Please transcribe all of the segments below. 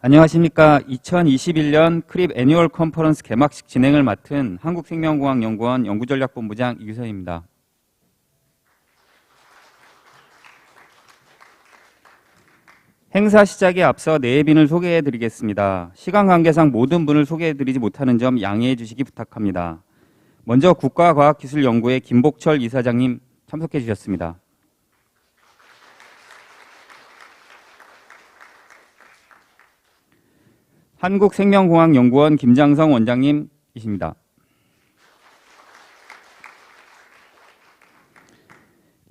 안녕하십니까. 2021년 크립 애니얼 컨퍼런스 개막식 진행을 맡은 한국생명공학연구원 연구전략본부장 이규선입니다. 행사 시작에 앞서 내빈을 소개해 드리겠습니다. 시간 관계상 모든 분을 소개해 드리지 못하는 점 양해해 주시기 부탁합니다. 먼저 국가과학기술연구회 김복철 이사장님 참석해 주셨습니다. 한국생명공학연구원 김장성 원장님이십니다.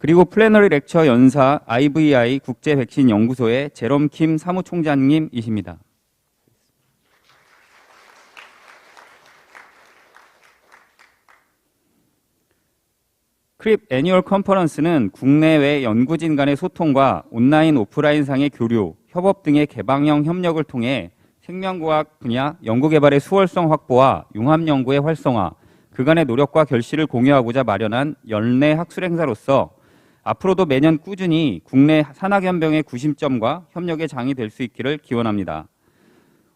그리고 플래너리 렉처 연사 IVI 국제 백신 연구소의 제롬 킴 사무총장님이십니다. 크립 애니얼 컨퍼런스는 국내외 연구진 간의 소통과 온라인 오프라인상의 교류, 협업 등의 개방형 협력을 통해 생명과학 분야 연구개발의 수월성 확보와 융합연구의 활성화, 그간의 노력과 결실을 공유하고자 마련한 연례 학술 행사로서 앞으로도 매년 꾸준히 국내 산학연병의 구심점과 협력의 장이 될 수 있기를 기원합니다.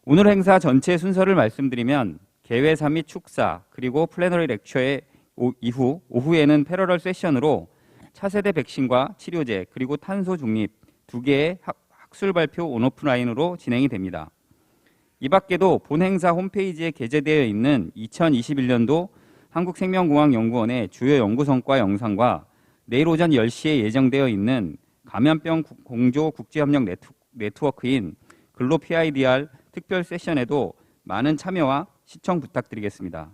오늘 행사 전체 순서를 말씀드리면 개회사 및 축사, 그리고 플래너리 렉처의 이후 오후에는 패러럴 세션으로 차세대 백신과 치료제, 그리고 탄소 중립 2개의 학술 발표 온오프라인으로 진행이 됩니다. 이 밖에도 본 행사 홈페이지에 게재되어 있는 2021년도 한국생명공학연구원의 주요 연구 성과 영상과 내일 오전 10시에 예정되어 있는 감염병 공조 국제협력 네트워크인 글로 PIDR 특별 세션에도 많은 참여와 시청 부탁드리겠습니다.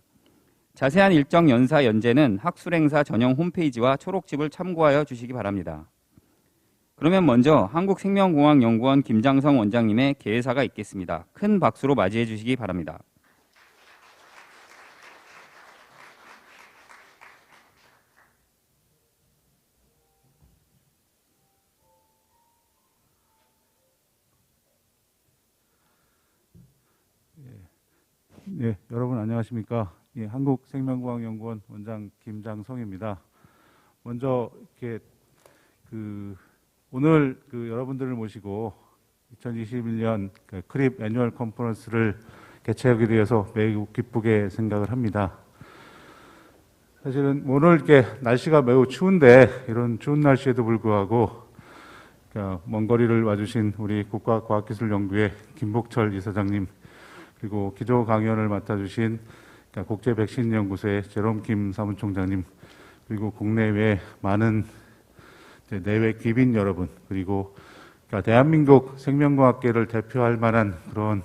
자세한 일정 연사 연재는 학술행사 전용 홈페이지와 초록집을 참고하여 주시기 바랍니다. 그러면 먼저 한국생명공학연구원 김장성 원장님의 개회사가 있겠습니다. 큰 박수로 맞이해 주시기 바랍니다. 네, 여러분 안녕하십니까? 예, 한국생명공학연구원 원장 김장성입니다. 먼저 이렇게 오늘 여러분들을 모시고 2021년 크립 애니얼 컨퍼런스를 개최하게 되어서 매우 기쁘게 생각을 합니다. 사실은 오늘 이렇게 날씨가 매우 추운데 이런 추운 날씨에도 불구하고 먼 거리를 와주신 우리 국가과학기술연구회 김복철 이사장님, 그리고 기조 강연을 맡아주신 국제 백신 연구소의 제롬 킴 사무총장님, 그리고 국내외 많은 내외 귀빈 여러분, 그리고 대한민국 생명과학계를 대표할 만한 그런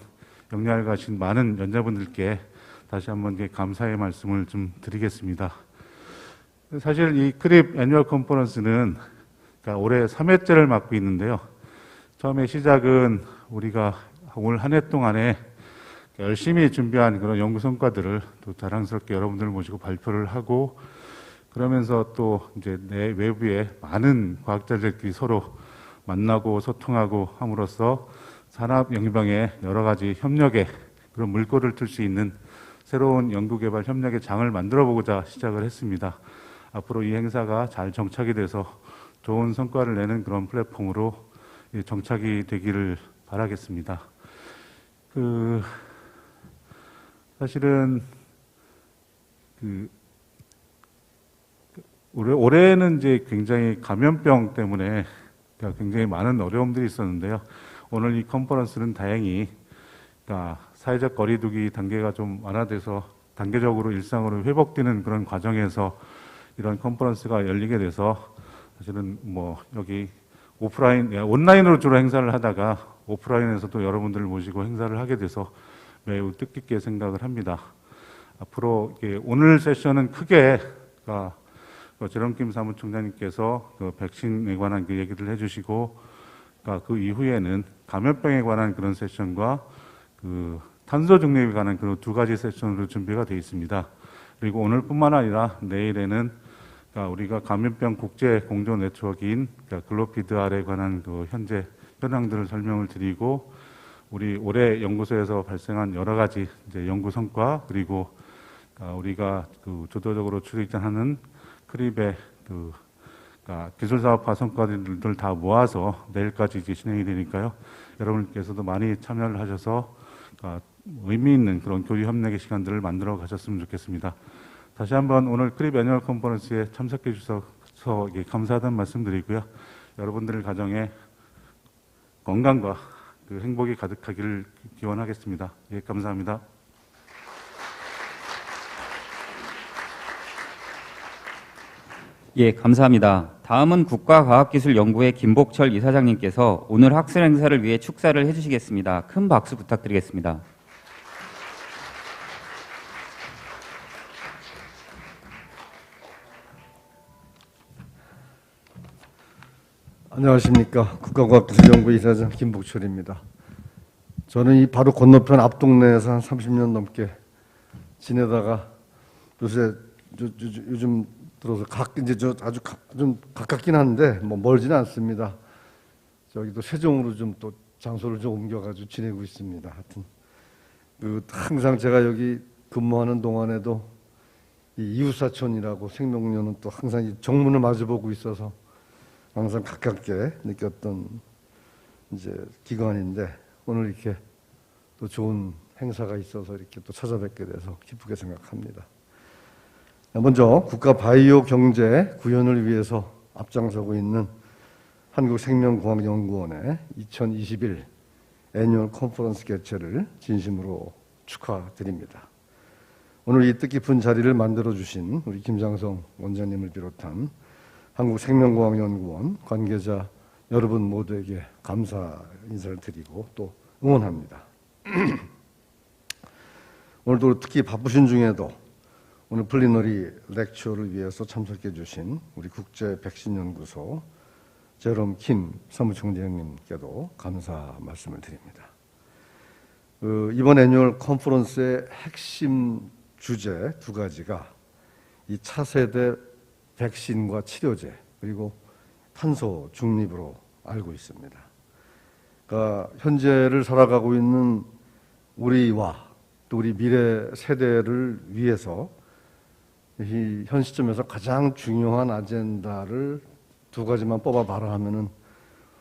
역량을 가진 많은 연자분들께 다시 한번 감사의 말씀을 좀 드리겠습니다. 사실 이 크립 애니얼 컨퍼런스는 올해 3회째를 맡고 있는데요. 처음에 시작은 우리가 올 한 해 동안에 열심히 준비한 그런 연구 성과들을 또 자랑스럽게 여러분들을 모시고 발표를 하고, 그러면서 또 이제 내 외부의 많은 과학자들끼리 서로 만나고 소통하고 함으로써 산업 영역의 여러 가지 협력에 그런 물꼬를 틀 수 있는 새로운 연구개발 협력의 장을 만들어 보고자 시작을 했습니다. 앞으로 이 행사가 잘 정착이 돼서 좋은 성과를 내는 그런 플랫폼으로 정착이 되기를 바라겠습니다. 사실은 올해는 이제 굉장히 감염병 때문에 굉장히 많은 어려움들이 있었는데요. 오늘 이 컨퍼런스는 다행히 사회적 거리두기 단계가 좀 완화돼서 단계적으로 일상으로 회복되는 그런 과정에서 이런 컨퍼런스가 열리게 돼서 사실은 여기 온라인으로 주로 행사를 하다가 오프라인에서도 여러분들을 모시고 행사를 하게 돼서 매우 뜻깊게 생각을 합니다. 앞으로 오늘 세션은 크게 제롬 킴 사무총장님께서 백신에 관한 얘기를 해주시고, 그 이후에는 감염병에 관한 그런 세션과 탄소 중립에 관한 그런 두 가지 세션으로 준비가 되어 있습니다. 그리고 오늘뿐만 아니라 내일에는 우리가 감염병 국제 공조 네트워크인 글로피드R에 관한 현재 현황들을 설명을 드리고, 우리 올해 연구소에서 발생한 여러 가지 이제 연구 성과, 그리고 우리가 주도적으로 추진하는 크립의 그러니까 기술사업화 성과들을 다 모아서 내일까지 이제 진행이 되니까요. 여러분께서도 많이 참여를 하셔서 의미 있는 그런 교류 협력의 시간들을 만들어 가셨으면 좋겠습니다. 다시 한번 오늘 크립 애니얼 컨퍼런스에 참석해 주셔서 감사하다는 말씀드리고요. 여러분들 가정에 건강과 그 행복이 가득하기를 기원하겠습니다. 예, 감사합니다. 예, 감사합니다. 다음은 국가과학기술연구회 김복철 이사장님께서 오늘 학술 행사를 위해 축사를 해주시겠습니다. 큰 박수 부탁드리겠습니다. 안녕하십니까. 국가과학기술연구회 이사장 김복철입니다. 저는 이 바로 건너편 앞동네에서 한 30년 넘게 지내다가 요즘 들어서 이제 아주 좀 가깝긴 한데 뭐 멀지는 않습니다. 저기도 세종으로 좀 또 장소를 좀 옮겨가지고 지내고 있습니다. 하여튼 항상 제가 여기 근무하는 동안에도 이 이웃사촌이라고 생명료는 또 항상 이 정문을 마주보고 있어서 항상 가깝게 느꼈던 이제 기관인데 오늘 이렇게 또 좋은 행사가 있어서 이렇게 또 찾아뵙게 돼서 기쁘게 생각합니다. 먼저 국가 바이오 경제 구현을 위해서 앞장서고 있는 한국생명공학연구원의 2021 애니얼 컨퍼런스 개최를 진심으로 축하드립니다. 오늘 이 뜻깊은 자리를 만들어주신 우리 김장성 원장님을 비롯한 한국생명공학연구원 관계자 여러분 모두에게 감사 인사를 드리고 또 응원합니다. 오늘도 특히 바쁘신 중에도 오늘 플리너리 렉처를 위해서 참석해 주신 우리 국제 백신 연구소 제롬 킴 사무총장님께도 감사 말씀을 드립니다. 이번 애니얼 컨퍼런스의 핵심 주제 두 가지가 이 차세대 백신과 치료제 그리고 탄소 중립으로 알고 있습니다. 그러니까 현재를 살아가고 있는 우리와 또 우리 미래 세대를 위해서 이 현 시점에서 가장 중요한 아젠다를 두 가지만 뽑아봐라 하면은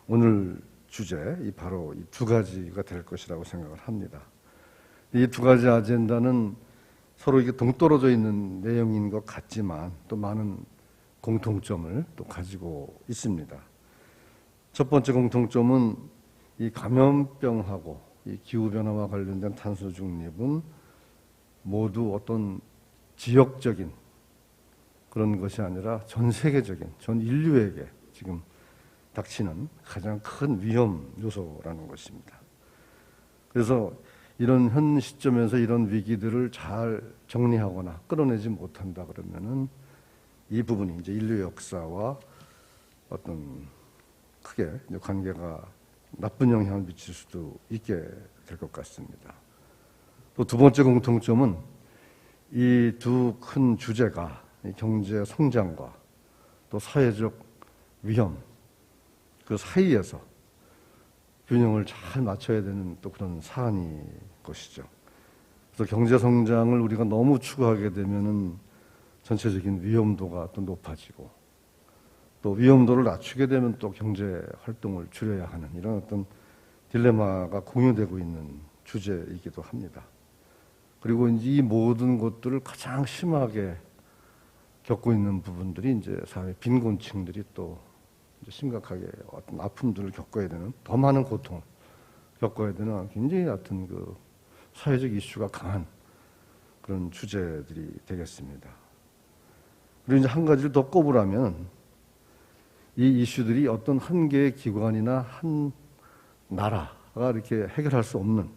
오늘 주제 바로 이 두 가지가 될 것이라고 생각을 합니다. 이 두 가지 아젠다는 서로 이게 동떨어져 있는 내용인 것 같지만 또 많은 공통점을 또 가지고 있습니다. 첫 번째 공통점은 이 감염병하고 이 기후변화와 관련된 탄소 중립은 모두 어떤 지역적인 그런 것이 아니라 전 세계적인, 전 인류에게 지금 닥치는 가장 큰 위험 요소라는 것입니다. 그래서 이런 현 시점에서 이런 위기들을 잘 정리하거나 끌어내지 못한다 그러면은 이 부분이 이제 인류 역사와 어떤 크게 관계가 나쁜 영향을 미칠 수도 있게 될 것 같습니다. 또 두 번째 공통점은 이 두 큰 주제가 경제 성장과 또 사회적 위험 그 사이에서 균형을 잘 맞춰야 되는 또 그런 사안이 것이죠. 그래서 경제 성장을 우리가 너무 추구하게 되면은 전체적인 위험도가 또 높아지고 또 위험도를 낮추게 되면 또 경제 활동을 줄여야 하는 이런 어떤 딜레마가 공유되고 있는 주제이기도 합니다. 그리고 이제 이 모든 것들을 가장 심하게 겪고 있는 부분들이 이제 사회 빈곤층들이 또 이제 심각하게 어떤 아픔들을 겪어야 되는 더 많은 고통을 겪어야 되는 굉장히 같은 그 사회적 이슈가 강한 그런 주제들이 되겠습니다. 그리고 이제 한 가지를 더 꼽으라면 이 이슈들이 어떤 한 개의 기관이나 한 나라가 이렇게 해결할 수 없는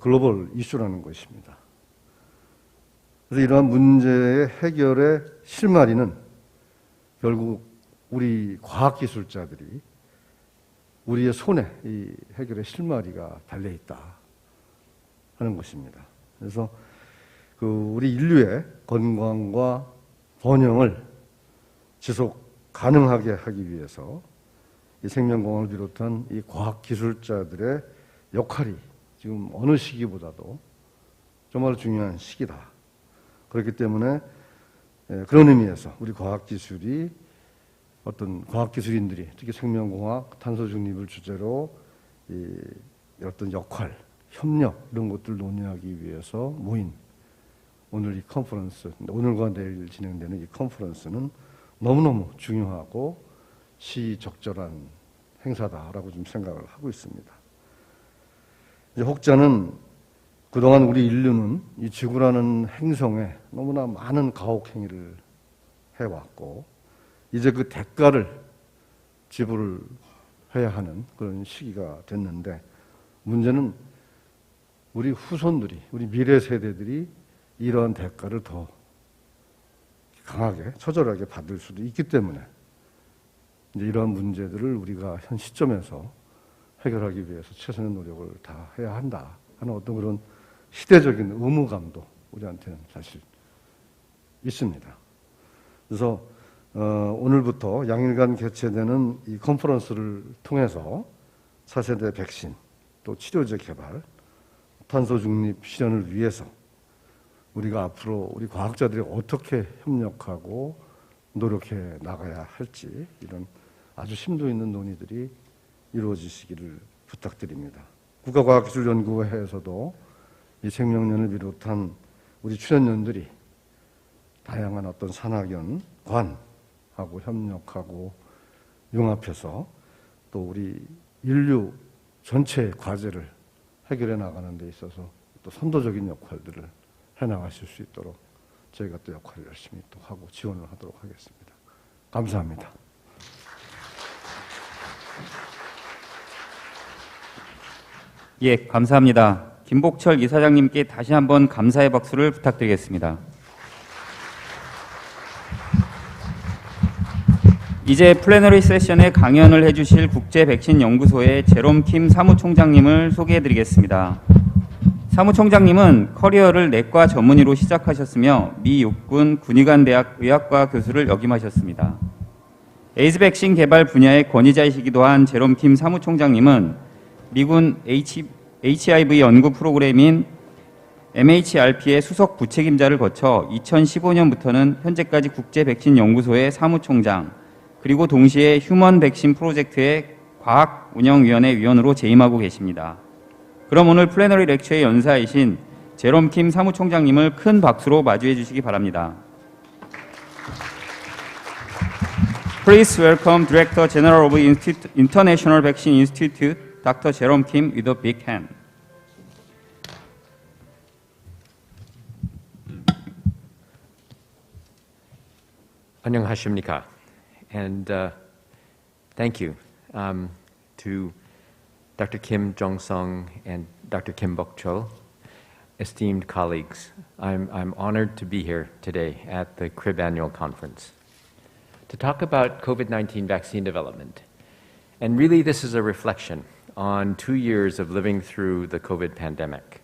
글로벌 이슈라는 것입니다. 그래서 이러한 문제의 해결의 실마리는 결국 우리 과학기술자들이 우리의 손에 이 해결의 실마리가 달려있다 하는 것입니다. 그래서 그 우리 인류의 건강과 번영을 지속 가능하게 하기 위해서 이 생명공학을 비롯한 이 과학기술자들의 역할이 지금 어느 시기보다도 정말 중요한 시기다. 그렇기 때문에 그런 의미에서 우리 과학기술이 어떤 과학기술인들이 특히 생명공학, 탄소중립을 주제로 이 어떤 역할, 협력 이런 것들을 논의하기 위해서 모인 오늘 이 컨퍼런스, 오늘과 내일 진행되는 이 컨퍼런스는 너무너무 중요하고 시적절한 행사다라고 좀 생각을 하고 있습니다. 혹자는 그동안 우리 인류는 이 지구라는 행성에 너무나 많은 가혹 행위를 해왔고 이제 그 대가를 지불을 해야 하는 그런 시기가 됐는데 문제는 우리 후손들이, 우리 미래 세대들이 이러한 대가를 더 강하게, 처절하게 받을 수도 있기 때문에 이제 이러한 문제들을 우리가 현 시점에서 해결하기 위해서 최선의 노력을 다 해야 한다 하는 어떤 그런 시대적인 의무감도 우리한테는 사실 있습니다. 그래서 오늘부터 양일간 개최되는 이 컨퍼런스를 통해서 차세대 백신, 또 치료제 개발, 탄소 중립 실현을 위해서 우리가 앞으로 우리 과학자들이 어떻게 협력하고 노력해 나가야 할지 이런 아주 심도 있는 논의들이 이루어지시기를 부탁드립니다. 국가과학기술연구회에서도 이 생명연을 비롯한 우리 출연연들이 다양한 어떤 산학연관하고 협력하고 융합해서 또 우리 인류 전체의 과제를 해결해 나가는 데 있어서 또 선도적인 역할들을 해나가실 수 있도록 저희가 또 역할을 열심히 또 하고 지원을 하도록 하겠습니다. 감사합니다. 예, 감사합니다. 김복철 이사장님께 다시 한번 감사의 박수를 부탁드리겠습니다. 이제 플래너리 세션에 강연을 해주실 국제백신연구소의 제롬 킴 사무총장님을 소개해드리겠습니다. 사무총장님은 커리어를 내과 전문의로 시작하셨으며 미 육군 군의관대학 의학과 교수를 역임하셨습니다. 에이즈 백신 개발 분야의 권위자이시기도 한 제롬 킴 사무총장님은 미군 HIV 연구 프로그램인 MHRP의 수석 부책임자를 거쳐 2015년부터는 현재까지 국제백신연구소의 사무총장, 그리고 동시에 휴먼 백신 프로젝트의 과학운영위원회 위원으로 재임하고 계십니다. 그럼 오늘 플래너리 렉처의 연사이신 제롬 킴 사무총장님을 큰 박수로 맞이해 주시기 바랍니다. Please welcome Director General of International Vaccine Institute, Dr. Jerome Kim, with a big hand. 안녕하십니까. And thank you to Dr. Kim Jong-sung and Dr. Kim Bok-chol, esteemed colleagues. I'm honored to be here today at the Kribb Annual Conference to talk about COVID-19 vaccine development. And really this is a reflection on 2 years of living through the COVID pandemic.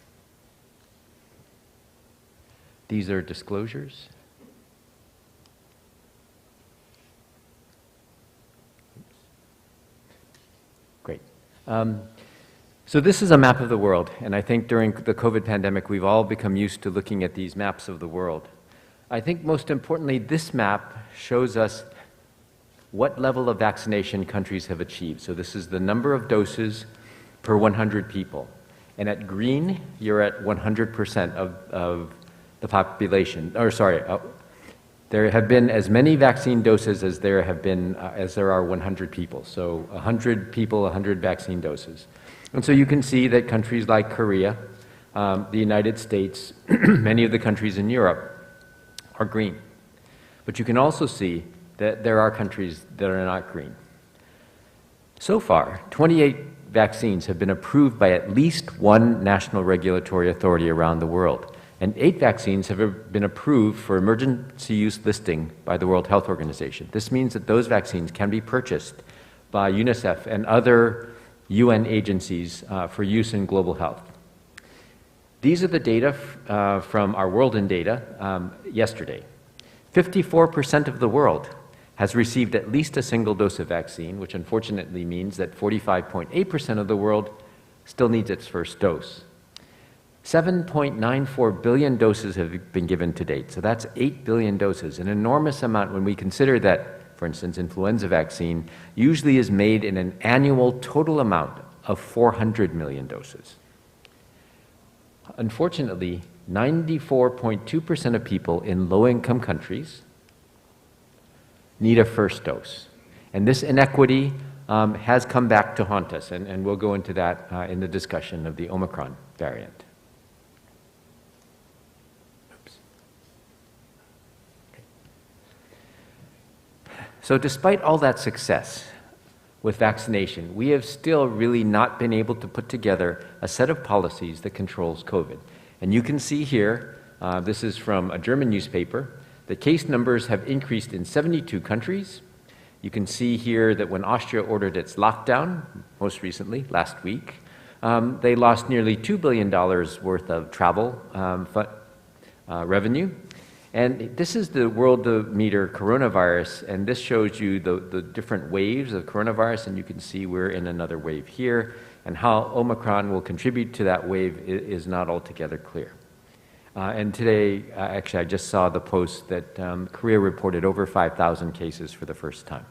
These are disclosures. Great. So this is a map of the world, and I think during the COVID pandemic we've all become used to looking at these maps of the world. I think most importantly this map shows us what level of vaccination countries have achieved. So this is the number of doses per 100 people. And at green, you're at 100% of the population. Or sorry, there have been as many vaccine doses as there are 100 people. So 100 people, 100 vaccine doses. And so you can see that countries like Korea, the United States, many of the countries in Europe are green. But you can also see that there are countries that are not green. So far, 28 vaccines have been approved by at least one national regulatory authority around the world, and 8 vaccines have been approved for emergency use listing by the World Health Organization. This means that those vaccines can be purchased by UNICEF and other UN agencies for use in global health. These are the data from our World in Data yesterday. 54% of the world has received at least a single dose of vaccine, which unfortunately means that 45.8% of the world still needs its first dose. 7.94 billion doses have been given to date, so that's 8 billion doses, an enormous amount when we consider that for instance, influenza vaccine, usually is made in an annual total amount of 400 million doses. Unfortunately, 94.2% of people in low-income countries need a first dose. And this inequity has come back to haunt us, and we'll go into that in the discussion of the Omicron variant. Oops. Okay. So despite all that success with vaccination, we have still really not been able to put together a set of policies that controls COVID. And you can see here, this is from a German newspaper, the case numbers have increased in 72 countries. You can see here that when Austria ordered its lockdown, most recently, last week, they lost nearly $2 billion worth of travel revenue. And this is the Worldometer coronavirus, and this shows you the different waves of coronavirus, and you can see we're in another wave here, and how Omicron will contribute to that wave is not altogether clear. And today, actually, I just saw the post that Korea reported over 5,000 cases for the first time.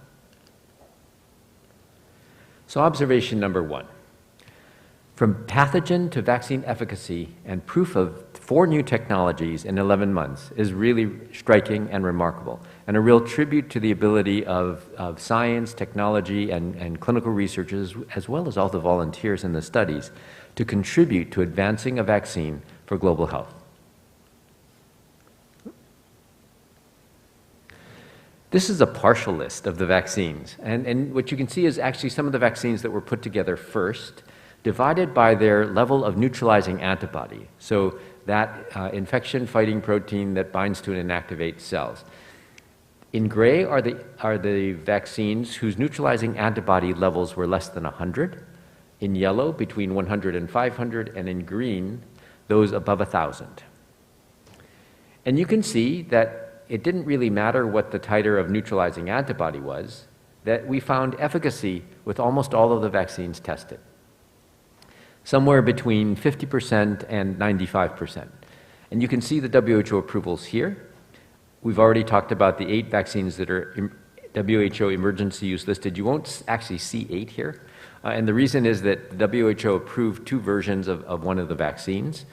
So observation number one. From pathogen to vaccine efficacy and proof of 4 new technologies in 11 months is really striking and remarkable, and a real tribute to the ability of science, technology, and clinical researchers, as well as all the volunteers in the studies, to contribute to advancing a vaccine for global health. This is a partial list of the vaccines, and what you can see is actually some of the vaccines that were put together first, divided by their level of neutralizing antibody, so that infection-fighting protein that binds to and inactivates cells. In gray are the vaccines whose neutralizing antibody levels were less than 100, in yellow between 100 and 500, and in green those above 1,000. And you can see that it didn't really matter what the titer of neutralizing antibody was, that we found efficacy with almost all of the vaccines tested, somewhere between 50% and 95%. And you can see the WHO approvals here. We've already talked about the 8 vaccines that are WHO emergency use listed. You won't actually see 8 here. And the reason is that the WHO approved 2 versions of one of the vaccines.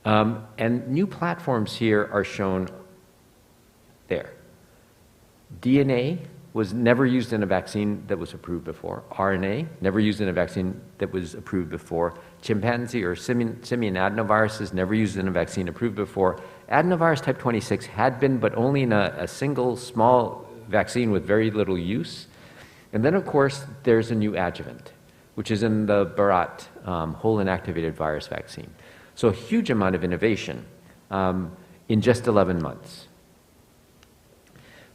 And new platforms here are shown there. DNA was never used in a vaccine that was approved before. RNA, never used in a vaccine that was approved before. Chimpanzee or simian adenoviruses, never used in a vaccine approved before. Adenovirus type 26 had been, but only in a single small vaccine with very little use. And then, of course, there's a new adjuvant, which is in the Bharat whole inactivated virus vaccine. So a huge amount of innovation in just 11 months.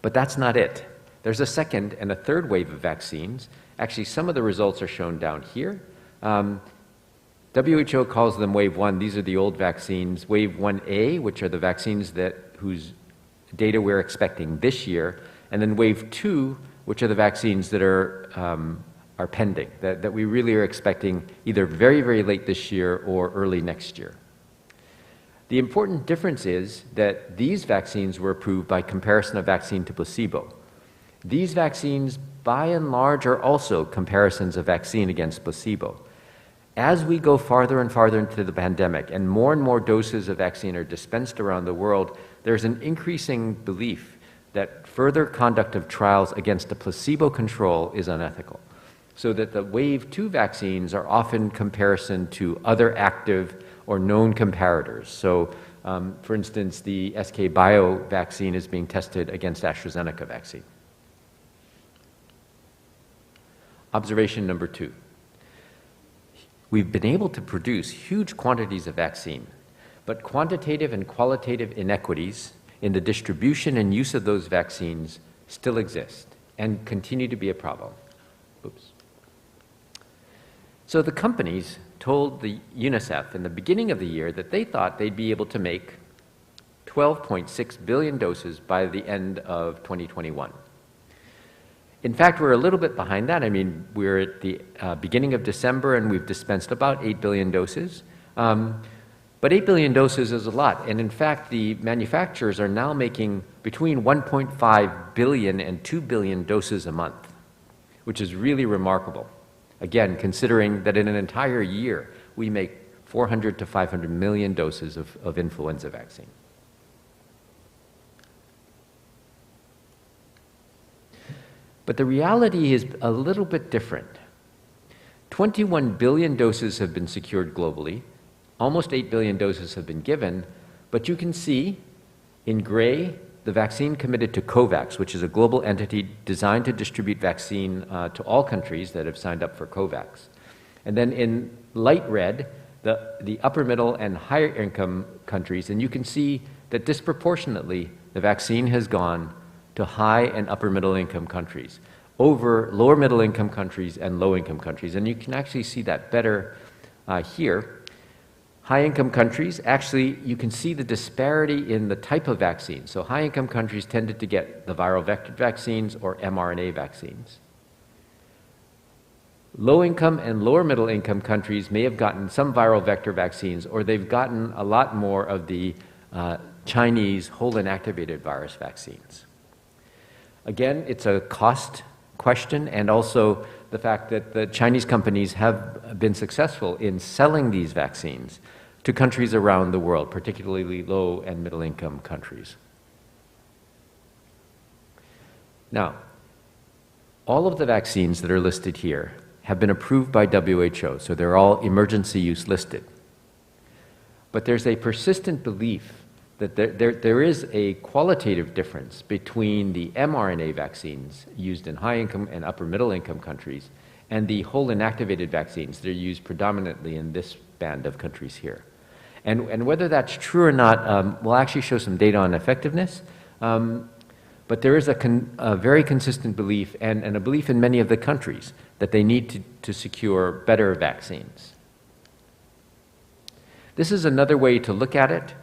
But that's not it. There's a second and a third wave of vaccines. Actually, some of the results are shown down here. WHO calls them Wave 1. These are the old vaccines. Wave 1A, which are the vaccines whose data we're expecting this year. And then Wave 2, which are the vaccines that are pending, that we really are expecting either very, very late this year or early next year. The important difference is that these vaccines were approved by comparison of vaccine to placebo. These vaccines, by and large, are also comparisons of vaccine against placebo. As we go farther and farther into the pandemic and more doses of vaccine are dispensed around the world, there's an increasing belief that further conduct of trials against a placebo control is unethical. So that the Wave 2 vaccines are often comparison to other active or known comparators. So, for instance, the SK Bio vaccine is being tested against AstraZeneca vaccine. Observation number 2. We've been able to produce huge quantities of vaccine, but quantitative and qualitative inequities in the distribution and use of those vaccines still exist and continue to be a problem. Oops. So the companies told the UNICEF in the beginning of the year that they thought they'd be able to make 12.6 billion doses by the end of 2021. In fact, we're a little bit behind that. I mean, we're at the beginning of December and we've dispensed about 8 billion doses. But 8 billion doses is a lot, and in fact, the manufacturers are now making between 1.5 billion and 2 billion doses a month, which is really remarkable. Again, considering that in an entire year, we make 400 to 500 million doses of influenza vaccine. But the reality is a little bit different. 21 billion doses have been secured globally. Almost 8 billion doses have been given, but you can see in gray the vaccine committed to COVAX, which is a global entity designed to distribute vaccine to all countries that have signed up for COVAX. And then in light red, the upper middle and higher income countries, and you can see that disproportionately the vaccine has gone to high and upper middle income countries over lower middle income countries and low income countries. And you can actually see that better here. High-income countries, actually, you can see the disparity in the type of vaccine. So high-income countries tended to get the viral vector vaccines or mRNA vaccines. Low-income and lower middle-income countries may have gotten some viral vector vaccines, or they've gotten a lot more of the Chinese whole inactivated virus vaccines. Again, it's a cost question, and also the fact that the Chinese companies have been successful in selling these vaccines to countries around the world, particularly low and middle income countries. Now, all of the vaccines that are listed here have been approved by WHO, so they're all emergency use listed. But there's a persistent belief that there is a qualitative difference between the mRNA vaccines used in high-income and upper-middle-income countries and the whole inactivated vaccines that are used predominantly in this band of countries here. And whether that's true or not, we'll actually show some data on effectiveness, but there is a very consistent belief and a belief in many of the countries that they need to secure better vaccines. This is another way to look at it.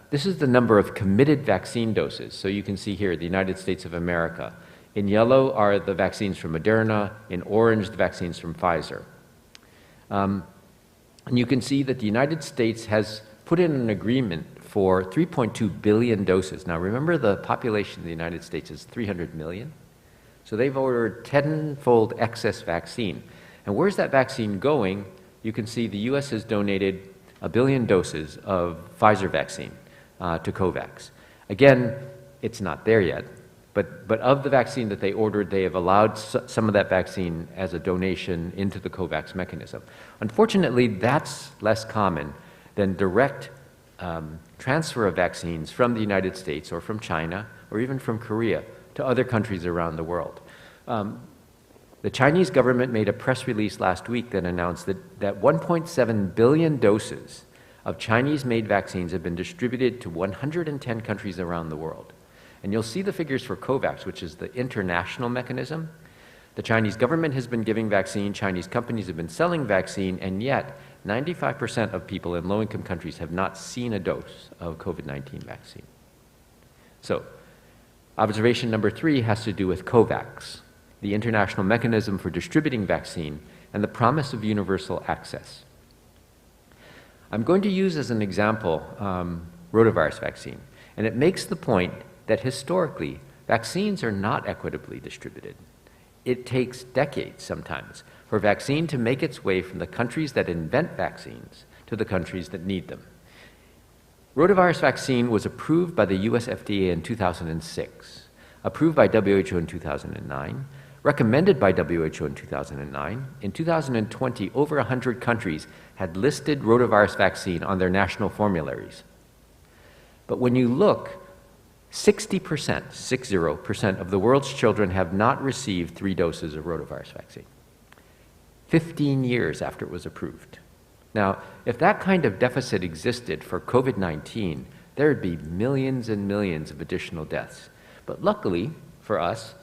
This is the number of committed vaccine doses. So you can see here, the United States of America. In yellow are the vaccines from Moderna. In orange, the vaccines from Pfizer. And you can see that the United States has put in an agreement for 3.2 billion doses. Now remember, the population of the United States is 300 million. So they've ordered 10-fold excess vaccine. And where's that vaccine going? You can see the US has donated 1 billion doses of Pfizer vaccine to COVAX. Again, it's not there yet, but of the vaccine that they ordered, they have allowed some of that vaccine as a donation into the COVAX mechanism. Unfortunately, that's less common than direct transfer of vaccines from the United States or from China or even from Korea to other countries around the world. The Chinese government made a press release last week that announced that 1.7 billion doses of Chinese-made vaccines have been distributed to 110 countries around the world. And you'll see the figures for COVAX, which is the international mechanism. The Chinese government has been giving vaccine, Chinese companies have been selling vaccine, and yet 95% of people in low-income countries have not seen a dose of COVID-19 vaccine. So, observation number 3 has to do with COVAX, the international mechanism for distributing vaccine, and the promise of universal access. I'm going to use as an example rotavirus vaccine, and it makes the point that historically, vaccines are not equitably distributed. It takes decades sometimes for vaccine to make its way from the countries that invent vaccines to the countries that need them. Rotavirus vaccine was approved by the US FDA in 2006, approved by WHO in 2009, recommended by WHO in 2009. In 2020, over 100 countries had listed rotavirus vaccine on their national formularies. But when you look, 60% of the world's children have not received 3 doses of rotavirus vaccine, 15 years after it was approved. Now, if that kind of deficit existed for COVID-19, there would be millions and millions of additional deaths. But luckily for us,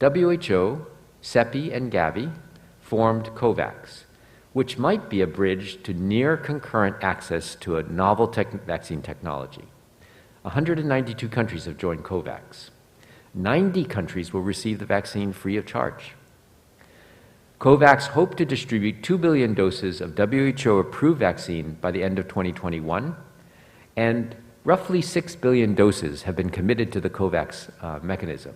WHO, CEPI, and Gavi formed COVAX, which might be a bridge to near concurrent access to a novel vaccine technology. 192 countries have joined COVAX. 90 countries will receive the vaccine free of charge. COVAX hoped to distribute 2 billion doses of WHO-approved vaccine by the end of 2021, and roughly 6 billion doses have been committed to the COVAX mechanism.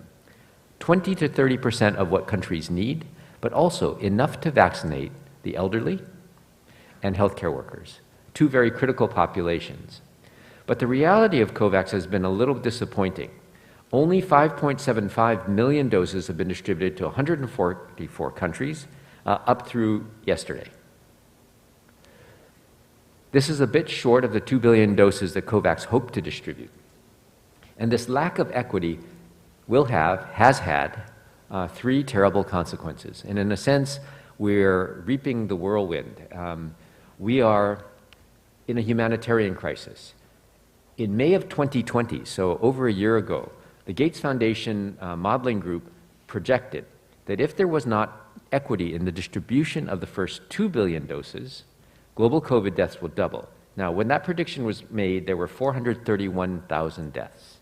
20 to 30% of what countries need, but also enough to vaccinate the elderly and healthcare workers, two very critical populations. But the reality of COVAX has been a little disappointing. Only 5.75 million doses have been distributed to 144 countries up through yesterday. This is a bit short of the 2 billion doses that COVAX hoped to distribute. And this lack of equity has had three terrible consequences. And in a sense, we're reaping the whirlwind. We are in a humanitarian crisis. In May of 2020, so over a year ago, the Gates Foundation modeling group projected that if there was not equity in the distribution of the first 2 billion doses, global COVID deaths will double. Now, when that prediction was made, there were 431,000 deaths.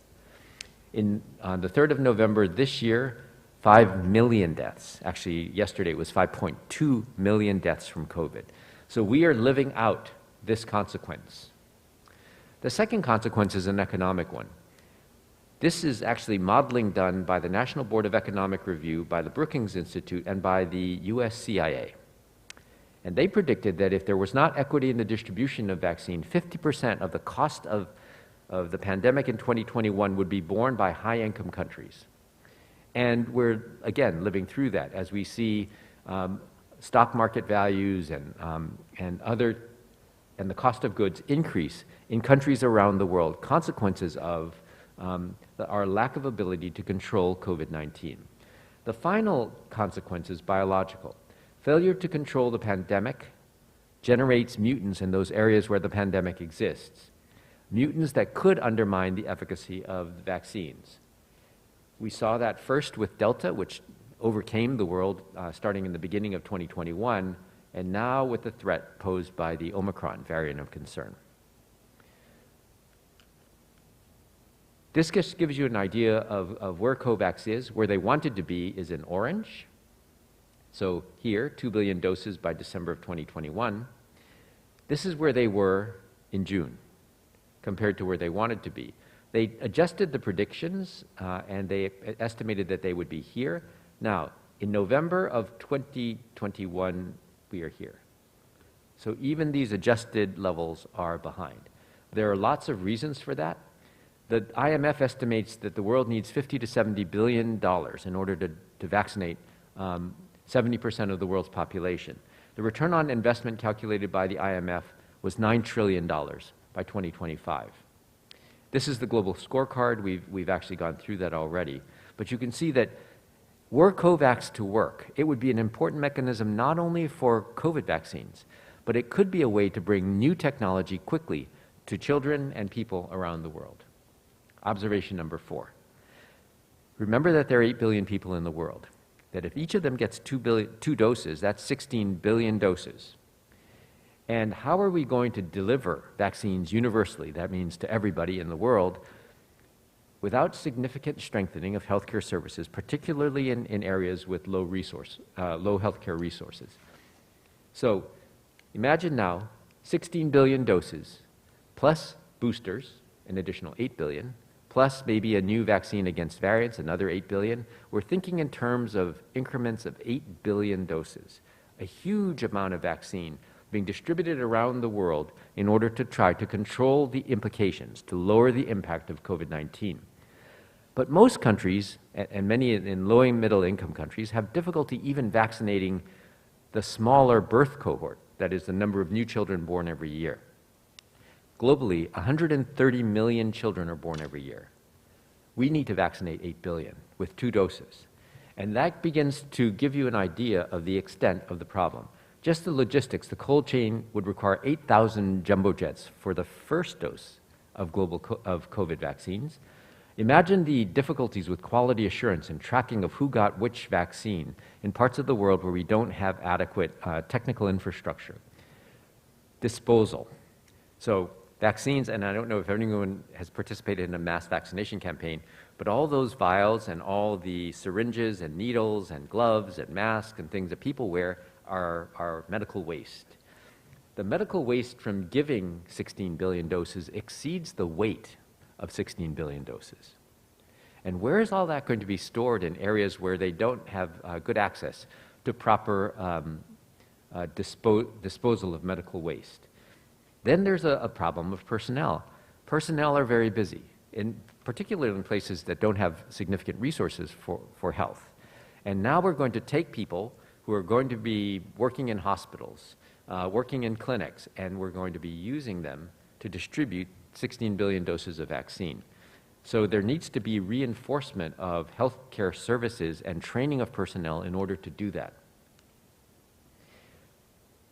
On the 3rd of November this year, 5 million deaths. Actually, yesterday it was 5.2 million deaths from COVID. So we are living out this consequence. The second consequence is an economic one. This is actually modeling done by the National Board of Economic Review, by the Brookings Institute, and by the US CIA. And they predicted that if there was not equity in the distribution of vaccine, 50% of the cost of the pandemic in 2021 would be borne by high-income countries. And we're, again, living through that as we see stock market values and the cost of goods increase in countries around the world, consequences of our lack of ability to control COVID-19. The final consequence is biological. Failure to control the pandemic generates mutants in those areas where the pandemic exists, mutants that could undermine the efficacy of the vaccines. We saw that first with Delta, which overcame the world starting in the beginning of 2021, and now with the threat posed by the Omicron variant of concern. This just gives you an idea of where COVAX is. Where they wanted to be is in orange. So here, 2 billion doses by December of 2021. This is where they were in June compared to where they wanted to be. They adjusted the predictions and they estimated that they would be here. Now, in November of 2021, we are here. So even these adjusted levels are behind. There are lots of reasons for that. The IMF estimates that the world needs $50 to $70 billion in order to vaccinate 70% of the world's population. The return on investment calculated by the IMF was $9 trillion by 2025. This is the global scorecard. We've actually gone through that already. But you can see that were COVAX to work, it would be an important mechanism not only for COVID vaccines, but it could be a way to bring new technology quickly to children and people around the world. Observation number 4. Remember that there are 8 billion people in the world, that if each of them gets 2 doses, that's 16 billion doses. And how are we going to deliver vaccines universally, that means to everybody in the world, without significant strengthening of healthcare services, particularly in areas with low healthcare resources? So imagine now 16 billion doses plus boosters, an additional 8 billion, plus maybe a new vaccine against variants, another 8 billion. We're thinking in terms of increments of 8 billion doses, a huge amount of vaccine being distributed around the world in order to try to control the implications, to lower the impact of COVID-19. But most countries, and many in low and middle income countries, have difficulty even vaccinating the smaller birth cohort, that is the number of new children born every year. Globally, 130 million children are born every year. We need to vaccinate 8 billion with 2 doses. And that begins to give you an idea of the extent of the problem. Just the logistics, the cold chain would require 8,000 jumbo jets for the first dose of COVID vaccines. Imagine the difficulties with quality assurance and tracking of who got which vaccine in parts of the world where we don't have adequate technical infrastructure. Disposal. So Vaccines, and I don't know if anyone has participated in a mass vaccination campaign, but all those vials and all the syringes and needles and gloves and masks and things that people wear are medical waste. The medical waste from giving 16 billion doses exceeds the weight of 16 billion doses. And where is all that going to be stored in areas where they don't have good access to proper disposal of medical waste? Then there's a problem of personnel. Personnel are very busy, particularly in places that don't have significant resources for health. And now we're going to take people who are going to be working in hospitals, working in clinics, and we're going to be using them to distribute 16 billion doses of vaccine. So there needs to be reinforcement of healthcare services and training of personnel in order to do that.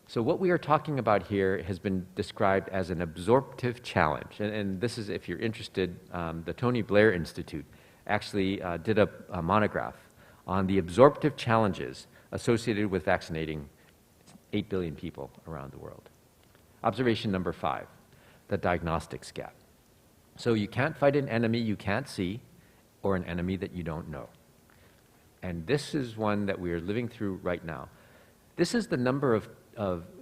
So what we are talking about here has been described as an absorptive challenge. And this is, if you're interested, the Tony Blair Institute actually did a monograph on the absorptive challenges associated with vaccinating 8 billion people around the world. Observation number 5, the diagnostics gap. So you can't fight an enemy you can't see or an enemy that you don't know. And this is one that we are living through right now. This is the number of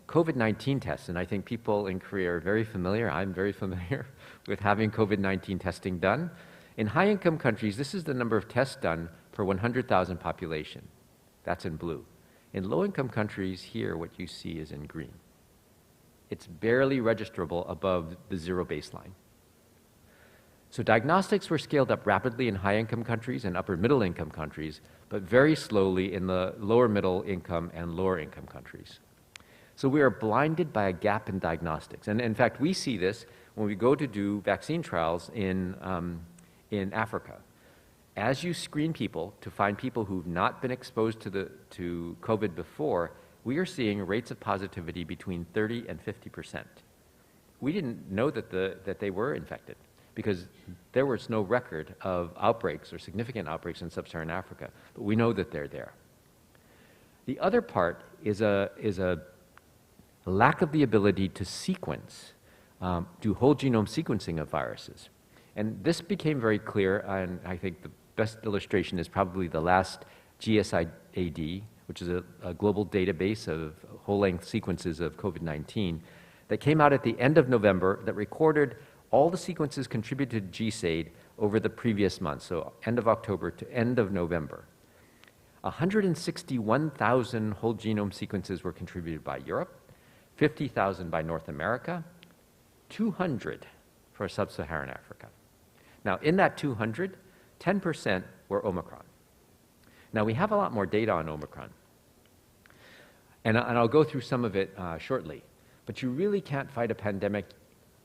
COVID-19 tests, and I think people in Korea are very familiar, I'm very familiar with having COVID-19 testing done. In high-income countries, this is the number of tests done per 100,000 population. That's in blue. In low-income countries, here what you see is in green. It's barely registrable above the zero baseline. So diagnostics were scaled up rapidly in high-income countries and upper-middle-income countries, but very slowly in the lower-middle-income and lower-income countries. So we are blinded by a gap in diagnostics. And in fact, we see this when we go to do vaccine trials in Africa. As you screen people to find people who've not been exposed to COVID before, we are seeing rates of positivity between 30 and 50%. We didn't know that they were infected, because there was no record of outbreaks or significant outbreaks in sub-Saharan Africa, but we know that they're there. The other part is a lack of the ability to sequence, do whole genome sequencing of viruses. And this became very clear, and I think the best illustration is probably the last GSIAD, which is a global database of whole-length sequences of COVID-19, that came out at the end of November that recorded all the sequences contributed to GSAID over the previous month, so end of October to end of November. 161,000 whole genome sequences were contributed by Europe, 50,000 by North America, 200 for sub-Saharan Africa. Now, in that 200, 10% were Omicron. Now, we have a lot more data on Omicron, and I'll go through some of it shortly, but you really can't fight a pandemic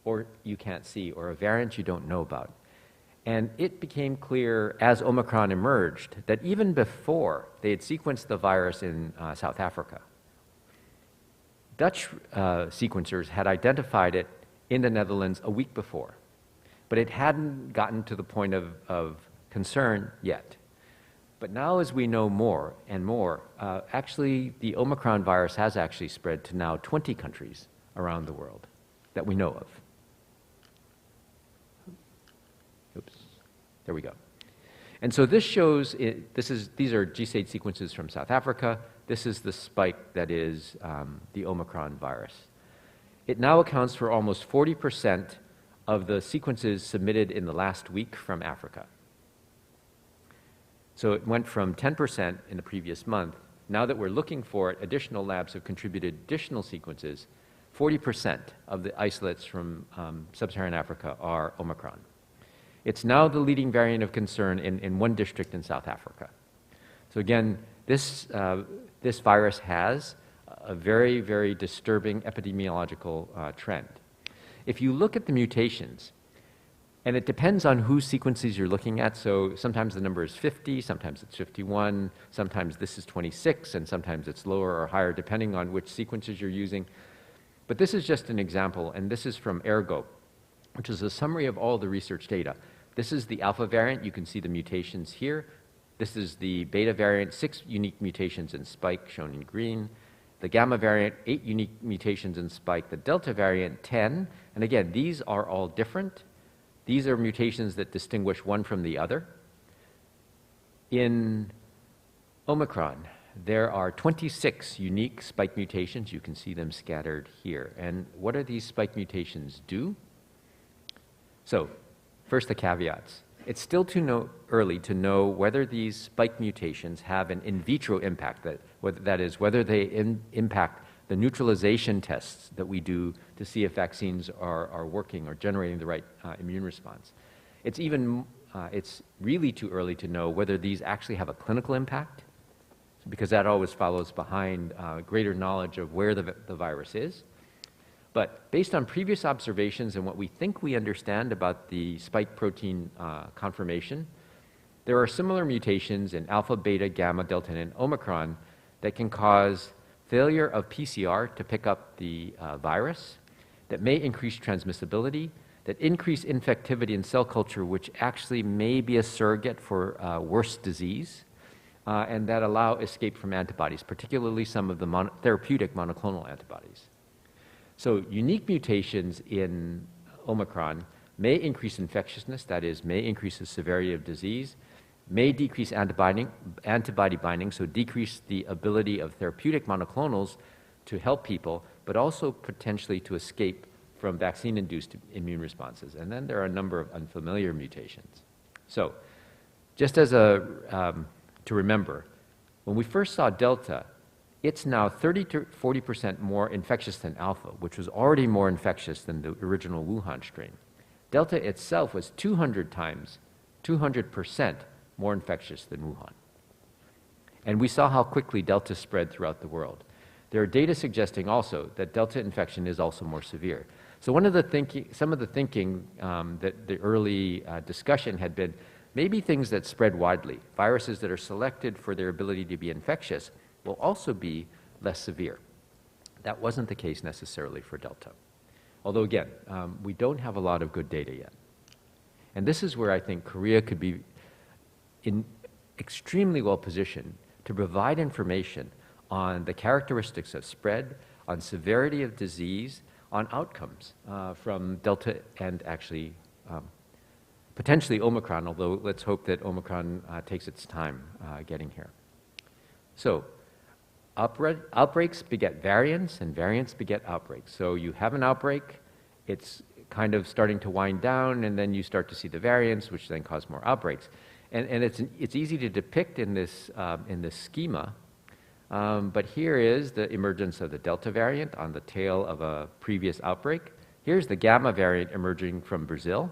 or you can't see, or a variant you don't know about. And it became clear as Omicron emerged that even before they had sequenced the virus in South Africa, Dutch sequencers had identified it in the Netherlands a week before, but it hadn't gotten to the point of concern yet. But now as we know more and more, actually the Omicron virus has actually spread to now 20 countries around the world that we know of. Oops, there we go. And so this shows, these are GSAID sequences from South Africa. This is the spike that is the Omicron virus. It now accounts for almost 40% of the sequences submitted in the last week from Africa. So it went from 10% in the previous month. Now that we're looking for it, additional labs have contributed additional sequences. 40% of the isolates from sub-Saharan Africa are Omicron. It's now the leading variant of concern in one district in South Africa. So again, this virus has a very, very disturbing epidemiological trend. If you look at the mutations, and it depends on whose sequences you're looking at, so sometimes the number is 50, sometimes it's 51, sometimes this is 26, and sometimes it's lower or higher depending on which sequences you're using. But this is just an example, and this is from Ergo, which is a summary of all the research data. This is the alpha variant. You can see the mutations here. This is the beta variant, 6 unique mutations in spike shown in green. the gamma variant, 8 unique mutations in spike, the delta variant, 10. And again, these are all different. These are mutations that distinguish one from the other. In Omicron, there are 26 unique spike mutations. You can see them scattered here. And what do these spike mutations do? So, first the caveats. It's still too early to know whether these spike mutations have an in vitro impact, that is, whether they impact the neutralization tests that we do to see if vaccines are working or generating the right immune response. It's really too early to know whether these actually have a clinical impact, because that always follows behind greater knowledge of where the virus is. But based on previous observations and what we think we understand about the spike protein conformation, there are similar mutations in alpha, beta, gamma, delta, and Omicron that can cause failure of PCR to pick up the virus, that may increase transmissibility, that increase infectivity in cell culture, which actually may be a surrogate for worse disease, and that allow escape from antibodies, particularly some of the therapeutic monoclonal antibodies. So unique mutations in Omicron may increase infectiousness, that is, may increase the severity of disease, may decrease antibody binding, so decrease the ability of therapeutic monoclonals to help people, but also potentially to escape from vaccine-induced immune responses. And then there are a number of unfamiliar mutations. So just as to remember, when we first saw Delta, it's now 30 to 40% more infectious than Alpha, which was already more infectious than the original Wuhan strain. Delta itself was 200% more infectious than Wuhan. And we saw how quickly Delta spread throughout the world. There are data suggesting also that Delta infection is also more severe. So some of the thinking that the early discussion had been maybe things that spread widely, viruses that are selected for their ability to be infectious, will also be less severe. That wasn't the case necessarily for Delta. Although again, we don't have a lot of good data yet. And this is where I think Korea could be extremely well positioned to provide information on the characteristics of spread, on severity of disease, on outcomes from Delta and actually potentially Omicron, although let's hope that Omicron takes its time getting here. So outbreaks beget variants, and variants beget outbreaks. So you have an outbreak, it's kind of starting to wind down, and then you start to see the variants, which then cause more outbreaks. And it's easy to depict in this schema, but here is the emergence of the Delta variant on the tail of a previous outbreak. Here's the Gamma variant emerging from Brazil.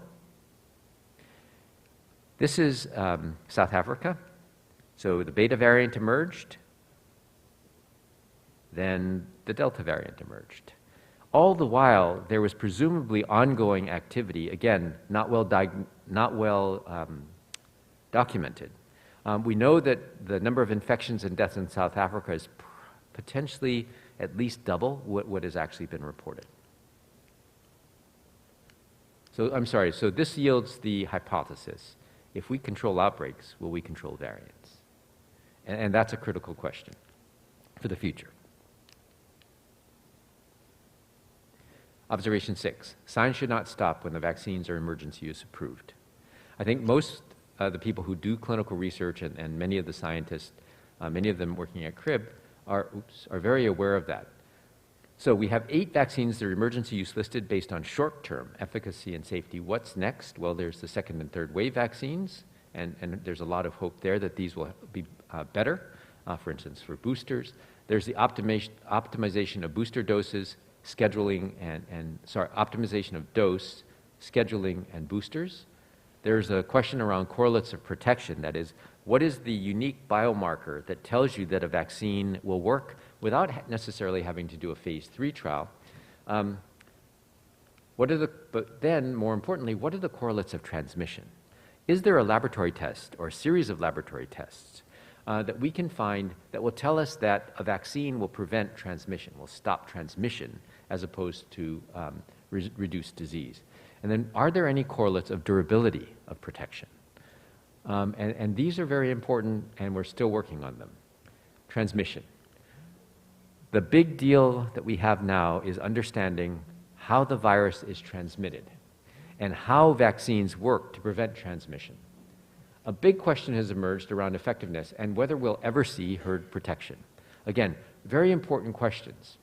This is South Africa. So the Beta variant emerged, then the Delta variant emerged. All the while, there was presumably ongoing activity, again, not well documented. We know that the number of infections and deaths in South Africa is potentially at least double what has actually been reported. So I'm sorry, so this yields the hypothesis. If we control outbreaks, will we control variants? And that's a critical question for the future. Observation 6, science should not stop when the vaccines are emergency use approved. I think most the people who do clinical research and many of the scientists, many of them working at Kribb, are very aware of that. So we have 8 vaccines that are emergency use listed based on short-term efficacy and safety. What's next? Well, there's the second and third wave vaccines, and there's a lot of hope there that these will be better, for instance, for boosters. There's the optimization of booster doses, scheduling optimization of dose, scheduling, and boosters. There's a question around correlates of protection. That is, what is the unique biomarker that tells you that a vaccine will work without necessarily having to do a phase 3 trial? But then, more importantly, what are the correlates of transmission? Is there a laboratory test or a series of laboratory tests that we can find that will tell us that a vaccine will prevent transmission, will stop transmission, as opposed to reduce disease? And then, are there any correlates of durability of protection? And these are very important, and we're still working on them. Transmission. The big deal that we have now is understanding how the virus is transmitted and how vaccines work to prevent transmission. A big question has emerged around effectiveness and whether we'll ever see herd protection. Again, very important questions.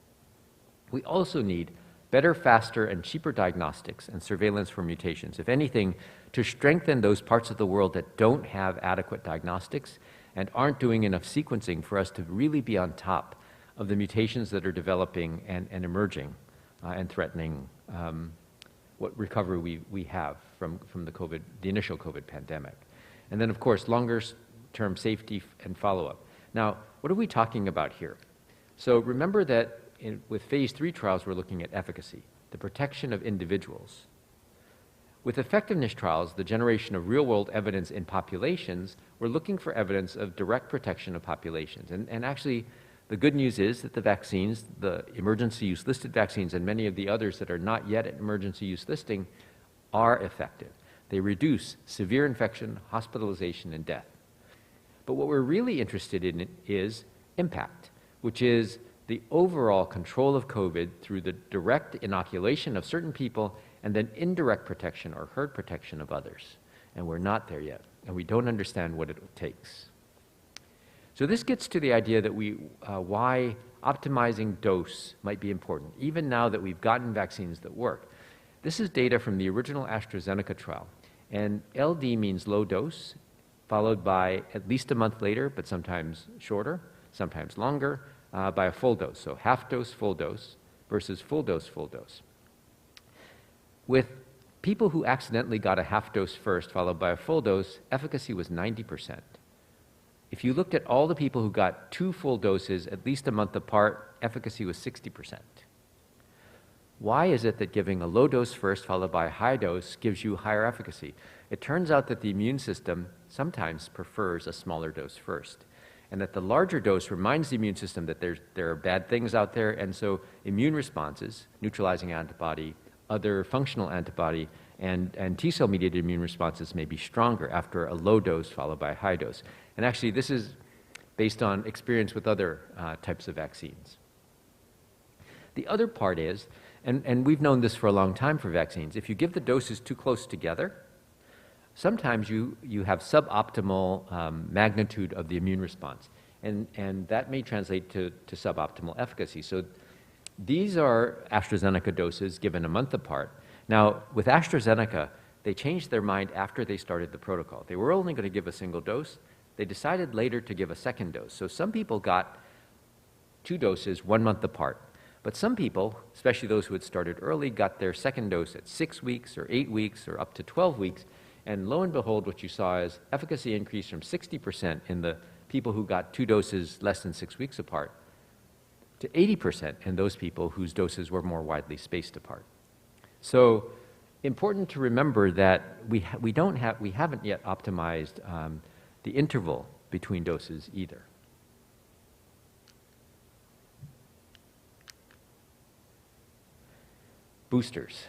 We also need better, faster, and cheaper diagnostics and surveillance for mutations, if anything, to strengthen those parts of the world that don't have adequate diagnostics and aren't doing enough sequencing for us to really be on top of the mutations that are developing and emerging and threatening what recovery we have from the initial COVID pandemic. And then, of course, longer-term safety and follow-up. Now, what are we talking about here? So remember that with phase 3 trials, we're looking at efficacy, the protection of individuals. With effectiveness trials, the generation of real-world evidence in populations, we're looking for evidence of direct protection of populations. And actually, the good news is that the vaccines, the emergency use listed vaccines, and many of the others that are not yet at emergency use listing are effective. They reduce severe infection, hospitalization, and death. But what we're really interested in is impact, which is the overall control of COVID through the direct inoculation of certain people and then indirect protection or herd protection of others. And we're not there yet, and we don't understand what it takes. So this gets to the idea that why optimizing dose might be important, even now that we've gotten vaccines that work. This is data from the original AstraZeneca trial, and LD means low dose, followed by at least a month later, but sometimes shorter, sometimes longer, by a full dose. So half dose, full dose, versus full dose, full dose. With people who accidentally got a half dose first, followed by a full dose, efficacy was 90%. If you looked at all the people who got 2 full doses at least a month apart, efficacy was 60%. Why is it that giving a low dose first followed by a high dose gives you higher efficacy? It turns out that the immune system sometimes prefers a smaller dose first, and that the larger dose reminds the immune system that there are bad things out there, and so immune responses, neutralizing antibody, other functional antibody, and T-cell mediated immune responses may be stronger after a low dose followed by a high dose. And actually, this is based on experience with other types of vaccines. The other part is, and we've known this for a long time for vaccines, if you give the doses too close together, sometimes you have suboptimal magnitude of the immune response, and that may translate to suboptimal efficacy. So these are AstraZeneca doses given a month apart. Now, with AstraZeneca, they changed their mind after they started the protocol. They were only going to give a single dose. They decided later to give a second dose. So some people got 2 doses 1 month apart. But some people, especially those who had started early, got their second dose at 6 weeks or 8 weeks or up to 12 weeks. And lo and behold, what you saw is efficacy increased from 60% in the people who got 2 doses less than 6 weeks apart to 80% in those people whose doses were more widely spaced apart. So important to remember that we haven't yet optimized the interval between doses either. Boosters.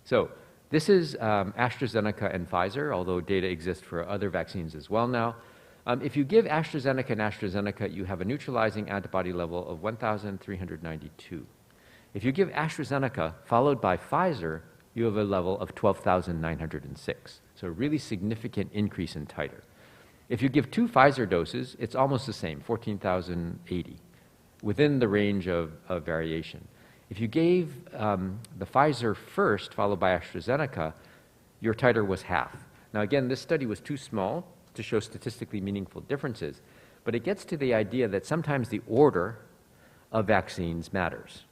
So this is AstraZeneca and Pfizer, although data exists for other vaccines as well now. If you give AstraZeneca and AstraZeneca, you have a neutralizing antibody level of 1,392. If you give AstraZeneca followed by Pfizer, you have a level of 12,906. So a really significant increase in titer. If you give 2 Pfizer doses, it's almost the same, 14,080, within the range of variation. If you gave the Pfizer first, followed by AstraZeneca, your titer was half. Now again, this study was too small to show statistically meaningful differences, but it gets to the idea that sometimes the order of vaccines matters.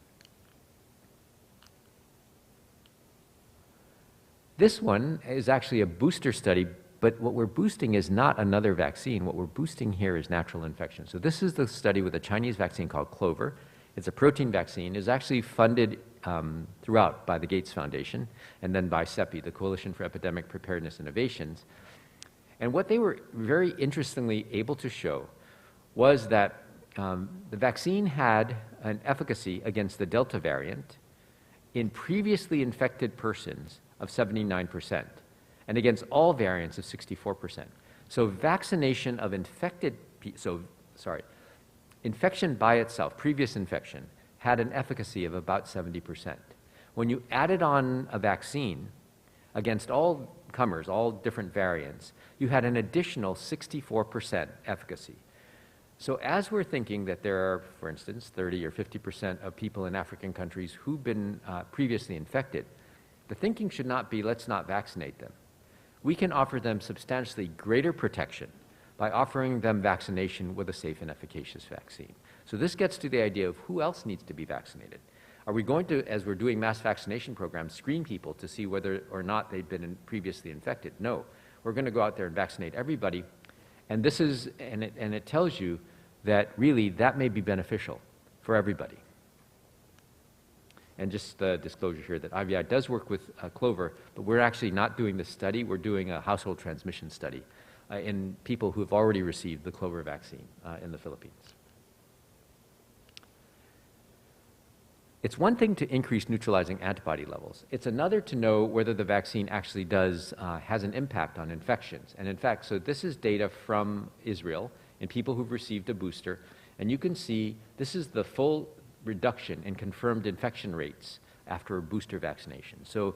This one is actually a booster study, but what we're boosting is not another vaccine. What we're boosting here is natural infection. So this is the study with a Chinese vaccine called Clover. It's a protein vaccine. It's actually funded throughout by the Gates Foundation and then by CEPI, the Coalition for Epidemic Preparedness Innovations. And what they were very interestingly able to show was that the vaccine had an efficacy against the Delta variant in previously infected persons of 79% and against all variants of 64%. So vaccination of infected infection by itself, previous infection, had an efficacy of about 70%. When you added on a vaccine against all comers, all different variants, you had an additional 64% efficacy. So as we're thinking that there are, for instance, 30 or 50% of people in African countries who've been previously infected, the thinking should not be, let's not vaccinate them. We can offer them substantially greater protection by offering them vaccination with a safe and efficacious vaccine. So this gets to the idea of who else needs to be vaccinated. Are we going to, as we're doing mass vaccination programs, screen people to see whether or not they've been previously infected? No. We're going to go out there and vaccinate everybody. And this is, and it tells you that really that may be beneficial for everybody. And just the disclosure here that IVI does work with Clover, but we're actually not doing this study. We're doing a household transmission study in people who have already received the Clover vaccine in the Philippines. It's one thing to increase neutralizing antibody levels. It's another to know whether the vaccine actually has an impact on infections. And in fact, so this is data from Israel in people who've received a booster. And you can see this is the full reduction in confirmed infection rates after a booster vaccination. So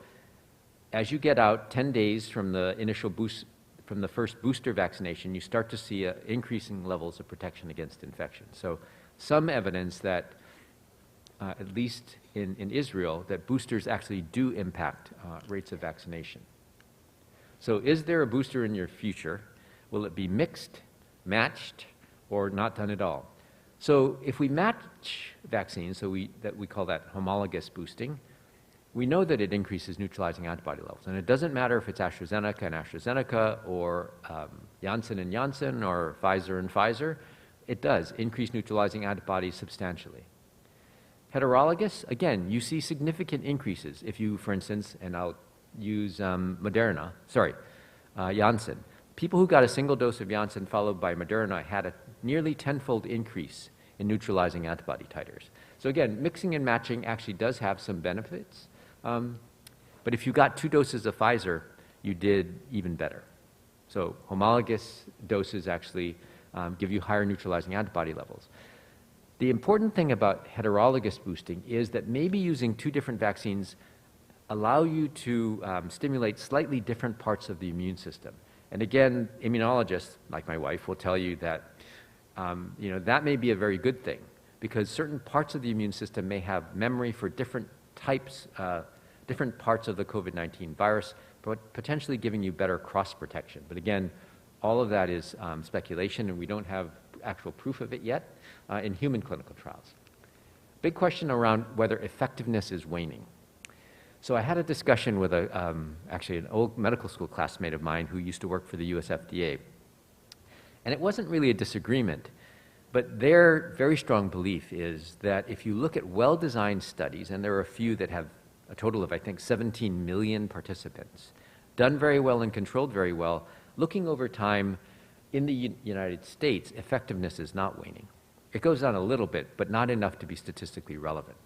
as you get out 10 days from the initial boost, from the first booster vaccination, you start to see increasing levels of protection against infection. So some evidence that at least in Israel, that boosters actually do impact rates of vaccination. So is there a booster in your future? Will it be mixed, matched, or not done at all? So if we match vaccines, so we call that homologous boosting, we know that it increases neutralizing antibody levels. And it doesn't matter if it's AstraZeneca and AstraZeneca, or Janssen and Janssen, or Pfizer and Pfizer. It does increase neutralizing antibodies substantially. Heterologous, again, you see significant increases. If you, for instance, and I'll use Janssen. People who got a single dose of Janssen followed by Moderna had a nearly 10-fold increase in neutralizing antibody titers. So again, mixing and matching actually does have some benefits. But if you got 2 doses of Pfizer, you did even better. So homologous doses actually give you higher neutralizing antibody levels. The important thing about heterologous boosting is that maybe using 2 different vaccines allow you to stimulate slightly different parts of the immune system. And again, immunologists, like my wife, will tell you that that may be a very good thing, because certain parts of the immune system may have memory for different types, different parts of the COVID-19 virus, but potentially giving you better cross-protection. But again, all of that is speculation, and we don't have actual proof of it yet in human clinical trials. Big question around whether effectiveness is waning. So I had a discussion with actually an old medical school classmate of mine who used to work for the US FDA. And it wasn't really a disagreement, but their very strong belief is that if you look at well-designed studies, and there are a few that have a total of, I think, 17 million participants, done very well and controlled very well, looking over time in the United States, effectiveness is not waning. It goes down a little bit, but not enough to be statistically relevant.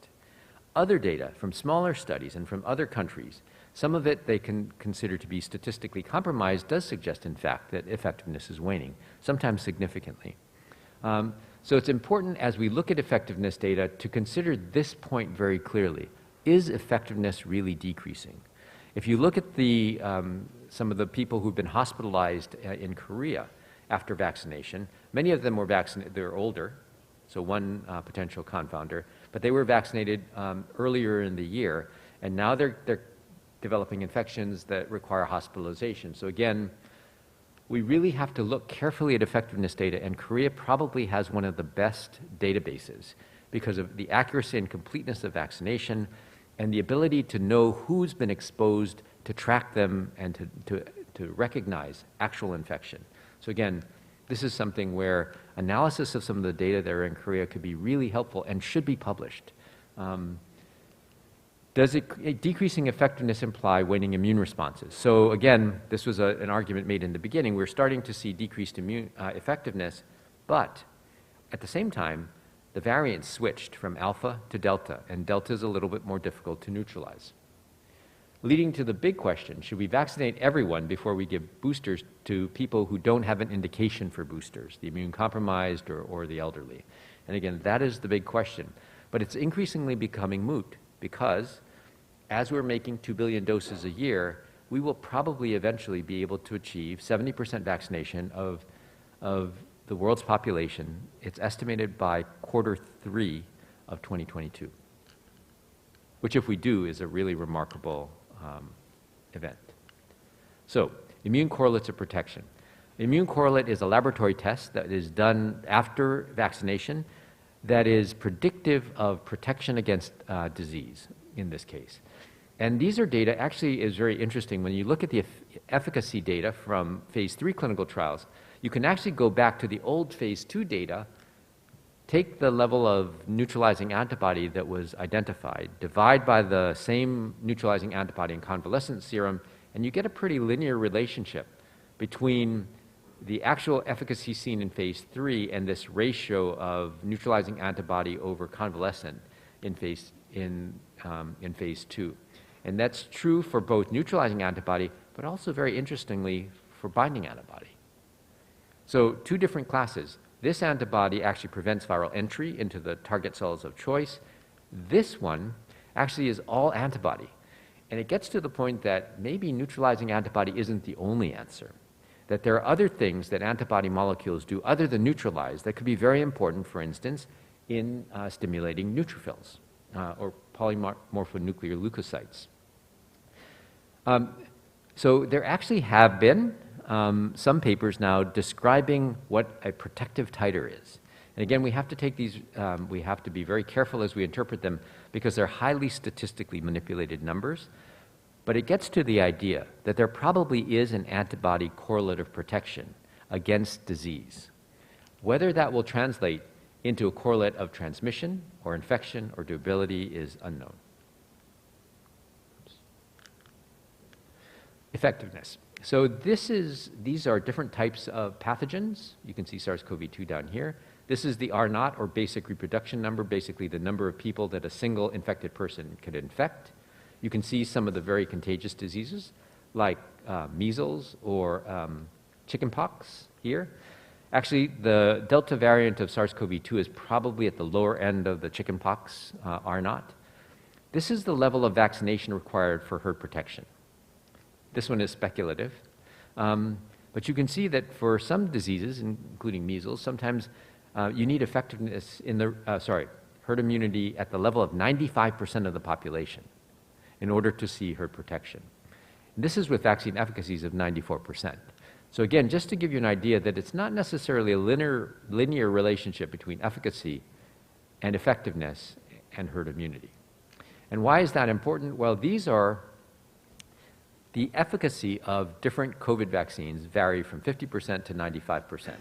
Other data from smaller studies and from other countries, some of it they can consider to be statistically compromised, does suggest, in fact, that effectiveness is waning, sometimes significantly. So it's important as we look at effectiveness data to consider this point very clearly. Is effectiveness really decreasing? If you look at some of the people who've been hospitalized in Korea after vaccination, many of them were vaccinated, they're older, so one potential confounder, but they were vaccinated earlier in the year, and now they're developing infections that require hospitalization. So again, we really have to look carefully at effectiveness data, and Korea probably has one of the best databases because of the accuracy and completeness of vaccination and the ability to know who's been exposed, to track them, and to recognize actual infection. So again, this is something where analysis of some of the data that are in Korea could be really helpful and should be published. Does decreasing effectiveness imply waning immune responses? So again, this was an argument made in the beginning. We're starting to see decreased immune effectiveness, but at the same time, the variants switched from alpha to delta, and delta is a little bit more difficult to neutralize. Leading to the big question, should we vaccinate everyone before we give boosters to people who don't have an indication for boosters, the immune compromised or the elderly? And again, that is the big question. But it's increasingly becoming moot because as we're making 2 billion doses a year, we will probably eventually be able to achieve 70% vaccination of the world's population. It's estimated by Q3 of 2022, which if we do is a really remarkable event. So, immune correlates of protection. Immune correlate is a laboratory test that is done after vaccination that is predictive of protection against disease in this case. And these are data, actually is very interesting. When you look at the efficacy data from phase 3 clinical trials, you can actually go back to the old phase 2 data, take the level of neutralizing antibody that was identified, divide by the same neutralizing antibody in convalescent serum, and you get a pretty linear relationship between the actual efficacy seen in phase 3 and this ratio of neutralizing antibody over convalescent in phase 2. And that's true for both neutralizing antibody, but also very interestingly for binding antibody. So 2 different classes. This antibody actually prevents viral entry into the target cells of choice. This one actually is all antibody. And it gets to the point that maybe neutralizing antibody isn't the only answer, that there are other things that antibody molecules do other than neutralize that could be very important, for instance, in stimulating neutrophils or polymorphonuclear leukocytes. So there actually have been some papers now describing what a protective titer is. And again, we have to take these, we have to be very careful as we interpret them because they're highly statistically manipulated numbers. But it gets to the idea that there probably is an antibody correlate of protection against disease. Whether that will translate into a correlate of transmission or infection or durability is unknown. Effectiveness. So these are different types of pathogens. You can see SARS-CoV-2 down here. This is the R0 or basic reproduction number, basically the number of people that a single infected person could infect. You can see some of the very contagious diseases like measles or chickenpox here. Actually, the Delta variant of SARS-CoV-2 is probably at the lower end of the chickenpox R0. This is the level of vaccination required for herd protection. This one is speculative. But you can see that for some diseases, including measles, sometimes you need effectiveness in the, herd immunity at the level of 95% of the population in order to see herd protection. And this is with vaccine efficacies of 94%. So again, just to give you an idea that it's not necessarily a linear relationship between efficacy and effectiveness and herd immunity. And why is that important? Well, these are the efficacy of different COVID vaccines vary from 50% to 95%.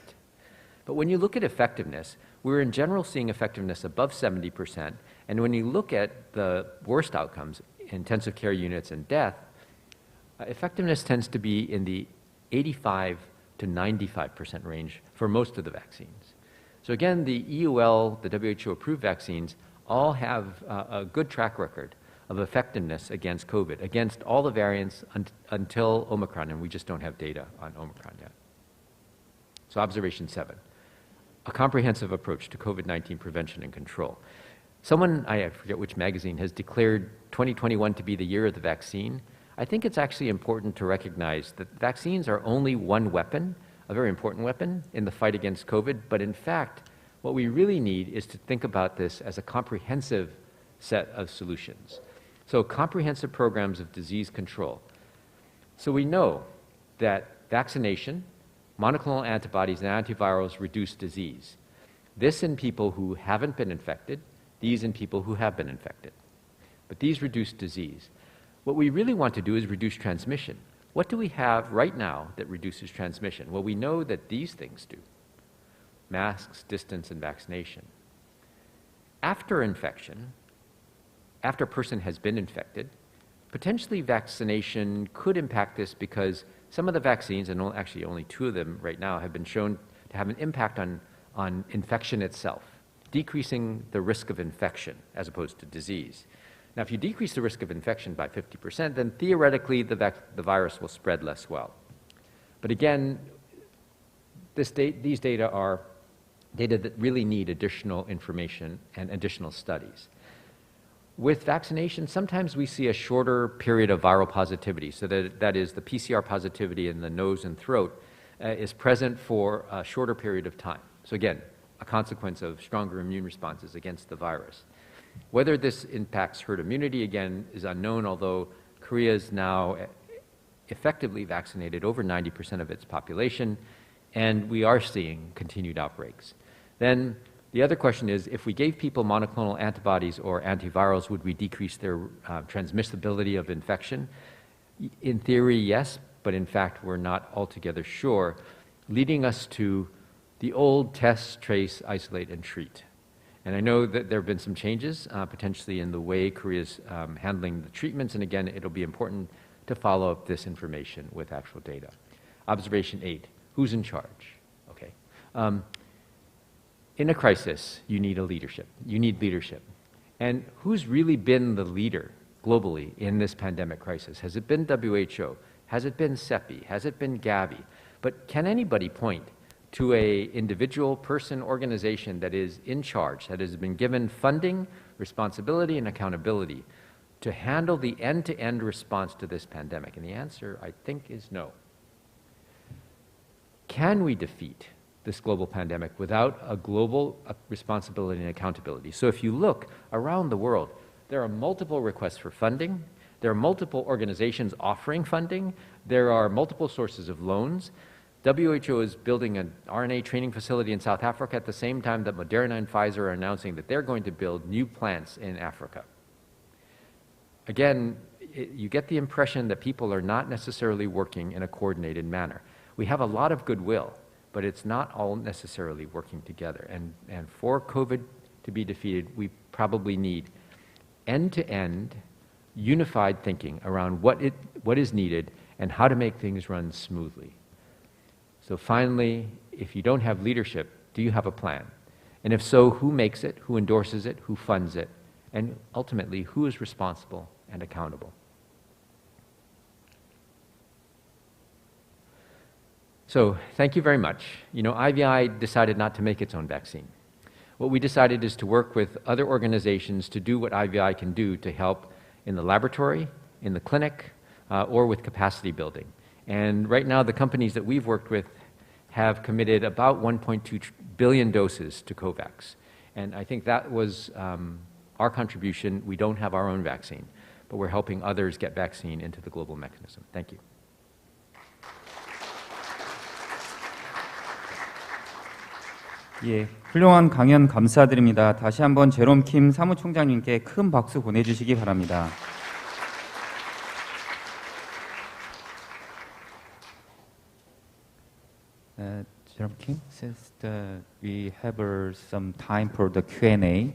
But when you look at effectiveness, we're in general seeing effectiveness above 70%. And when you look at the worst outcomes, intensive care units and death, effectiveness tends to be in the 85 to 95% range for most of the vaccines. So again, the EUL, the WHO approved vaccines, all have a good track record of effectiveness against COVID, against all the variants until Omicron, and we just don't have data on Omicron yet. So observation 7, a comprehensive approach to COVID-19 prevention and control. Someone, I forget which magazine, has declared 2021 to be the year of the vaccine. I think it's actually important to recognize that vaccines are only one weapon, a very important weapon in the fight against COVID, but in fact, what we really need is to think about this as a comprehensive set of solutions. So comprehensive programs of disease control. So we know that vaccination, monoclonal antibodies, and antivirals reduce disease. This in people who haven't been infected, these in people who have been infected. But these reduce disease. What we really want to do is reduce transmission. What do we have right now that reduces transmission? Well, we know that these things do. Masks, distance, and vaccination. After infection, after a person has been infected, potentially vaccination could impact this because some of the vaccines, and actually only 2 of them right now, have been shown to have an impact on infection itself, decreasing the risk of infection as opposed to disease. Now, if you decrease the risk of infection by 50%, then theoretically the virus will spread less well. But again, these data are data that really need additional information and additional studies. With vaccination, sometimes we see a shorter period of viral positivity, so that is the PCR positivity in the nose and throat is present for a shorter period of time. So again, a consequence of stronger immune responses against the virus. Whether this impacts herd immunity, again, is unknown, although Korea is now effectively vaccinated over 90% of its population, and we are seeing continued outbreaks. Then the other question is, if we gave people monoclonal antibodies or antivirals, would we decrease their transmissibility of infection? In theory, yes, but in fact, we're not altogether sure, leading us to the old test, trace, isolate, and treat. And I know that there have been some changes potentially in the way Korea's handling the treatments, and again, it'll be important to follow up this information with actual data. Observation 8, who's in charge? Okay. In a crisis, you need leadership. And who's really been the leader globally in this pandemic crisis? Has it been WHO? Has it been CEPI? Has it been Gavi? But can anybody point to a individual, person, organization that is in charge, that has been given funding, responsibility, and accountability to handle the end-to-end response to this pandemic? And the answer, I think, is no. Can we defeat this global pandemic without a global responsibility and accountability? So if you look around the world, there are multiple requests for funding, there are multiple organizations offering funding, there are multiple sources of loans. WHO is building an RNA training facility in South Africa at the same time that Moderna and Pfizer are announcing that they're going to build new plants in Africa. Again, you get the impression that people are not necessarily working in a coordinated manner. We have a lot of goodwill, but it's not all necessarily working together. And for COVID to be defeated, we probably need end-to-end unified thinking around what is needed and how to make things run smoothly. So finally, if you don't have leadership, do you have a plan? And if so, who makes it, who endorses it, who funds it, and ultimately, who is responsible and accountable? So thank you very much. You know, IVI decided not to make its own vaccine. What we decided is to work with other organizations to do what IVI can do to help in the laboratory, in the clinic, or with capacity building. And right now, the companies that we've worked with have committed about 1.2 billion doses to COVAX. And I think that was our contribution. We don't have our own vaccine, but we're helping others get vaccine into the global mechanism. Thank you. 예, 훌륭한 강연 감사드립니다. 다시 한번 제롬 킴 사무총장님께 큰 박수 보내주시기 바랍니다. Jerome Kim, since we have some time for the Q&A.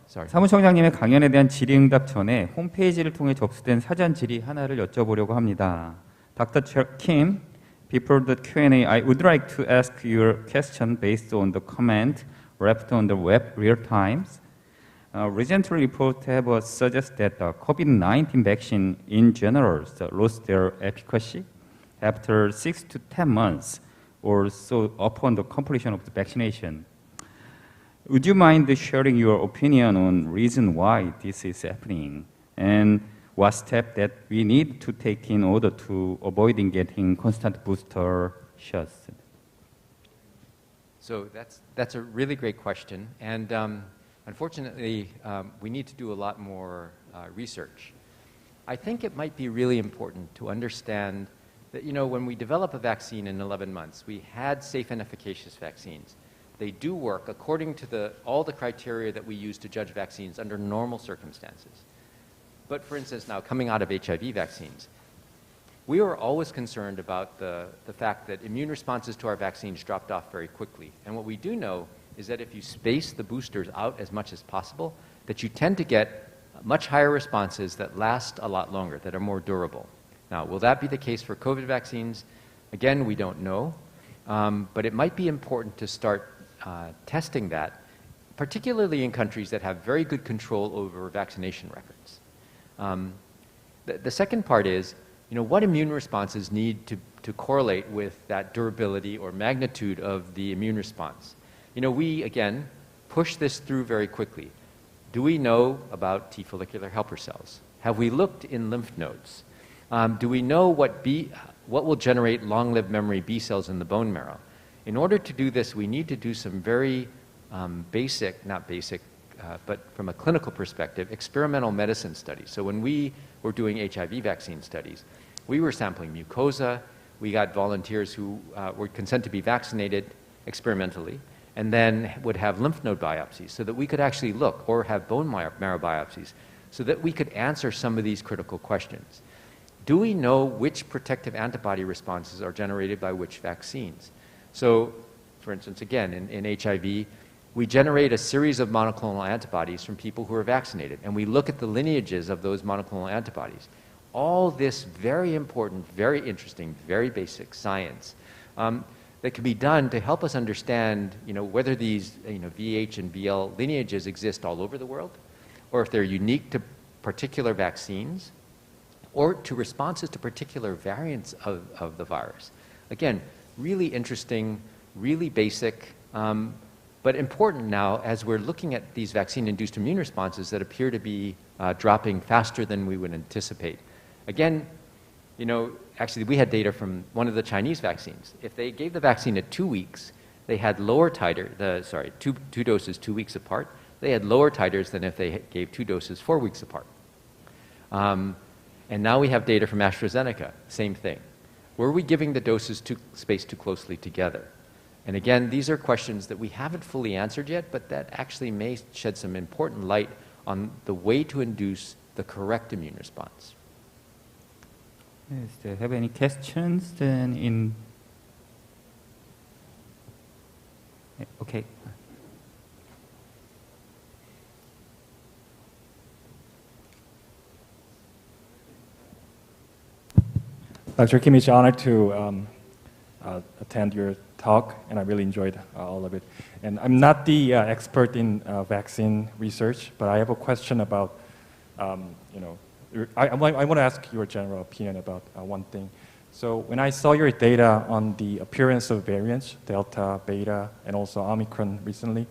사무총장님의 강연에 대한 질의응답 전에 홈페이지를 통해 접수된 사전 질의 하나를 여쭤보려고 합니다. Dr. Kim, before the Q&A, I would like to ask your question based on the comment left on the web real times. Recent reports have suggested that the COVID-19 vaccine in general lost their efficacy after 6 to 10 months or so upon the completion of the vaccination. Would you mind sharing your opinion on reason why this is happening and what step that we need to take in order to avoiding getting constant booster shots? So that's a really great question, and unfortunately, we need to do a lot more research. I think it might be really important to understand that, you know, when we develop a vaccine in 11 months, we had safe and efficacious vaccines. They do work according to all the criteria that we use to judge vaccines under normal circumstances. But for instance, now coming out of HIV vaccines, we were always concerned about the fact that immune responses to our vaccines dropped off very quickly. And what we do know is that if you space the boosters out as much as possible, that you tend to get much higher responses that last a lot longer, that are more durable. Now, will that be the case for COVID vaccines? Again, we don't know, but it might be important to start testing that, particularly in countries that have very good control over vaccination records. The second part is, you know, what immune responses need to to correlate with that durability or magnitude of the immune response. You know, we, again, push this through very quickly. Do we know about T follicular helper cells? Have we looked in lymph nodes? Do we know what will generate long-lived memory B cells in the bone marrow? In order to do this, we need to do some very but from a clinical perspective, experimental medicine studies. So when we were doing HIV vaccine studies, we were sampling mucosa. We got volunteers who were consent to be vaccinated experimentally, and then would have lymph node biopsies so that we could actually look, or have bone marrow biopsies, so that we could answer some of these critical questions. Do we know which protective antibody responses are generated by which vaccines? So, for instance, again, in HIV, we generate a series of monoclonal antibodies from people who are vaccinated, and we look at the lineages of those monoclonal antibodies. All this very important, very interesting, very basic science that can be done to help us understand, whether these, VH and VL lineages exist all over the world, or if they're unique to particular vaccines, or to responses to particular variants of the virus. Again, really interesting, really basic, but important now as we're looking at these vaccine-induced immune responses that appear to be dropping faster than we would anticipate. Again, actually we had data from one of the Chinese vaccines. If they gave the vaccine at 2 weeks, they had lower titer, two doses 2 weeks apart, they had lower titers than if they gave 2 doses 4 weeks apart. And now we have data from AstraZeneca, same thing. Were we giving the doses spaced too closely together? And again, these are questions that we haven't fully answered yet, but that actually may shed some important light on the way to induce the correct immune response. Yes, do you have any questions then okay. Dr. Kim, it's an honor to attend your talk, and I really enjoyed all of it. And I'm not the expert in vaccine research, but I have a question about, I want to ask your general opinion about one thing. So when I saw your data on the appearance of variants, Delta, Beta, and also Omicron recently,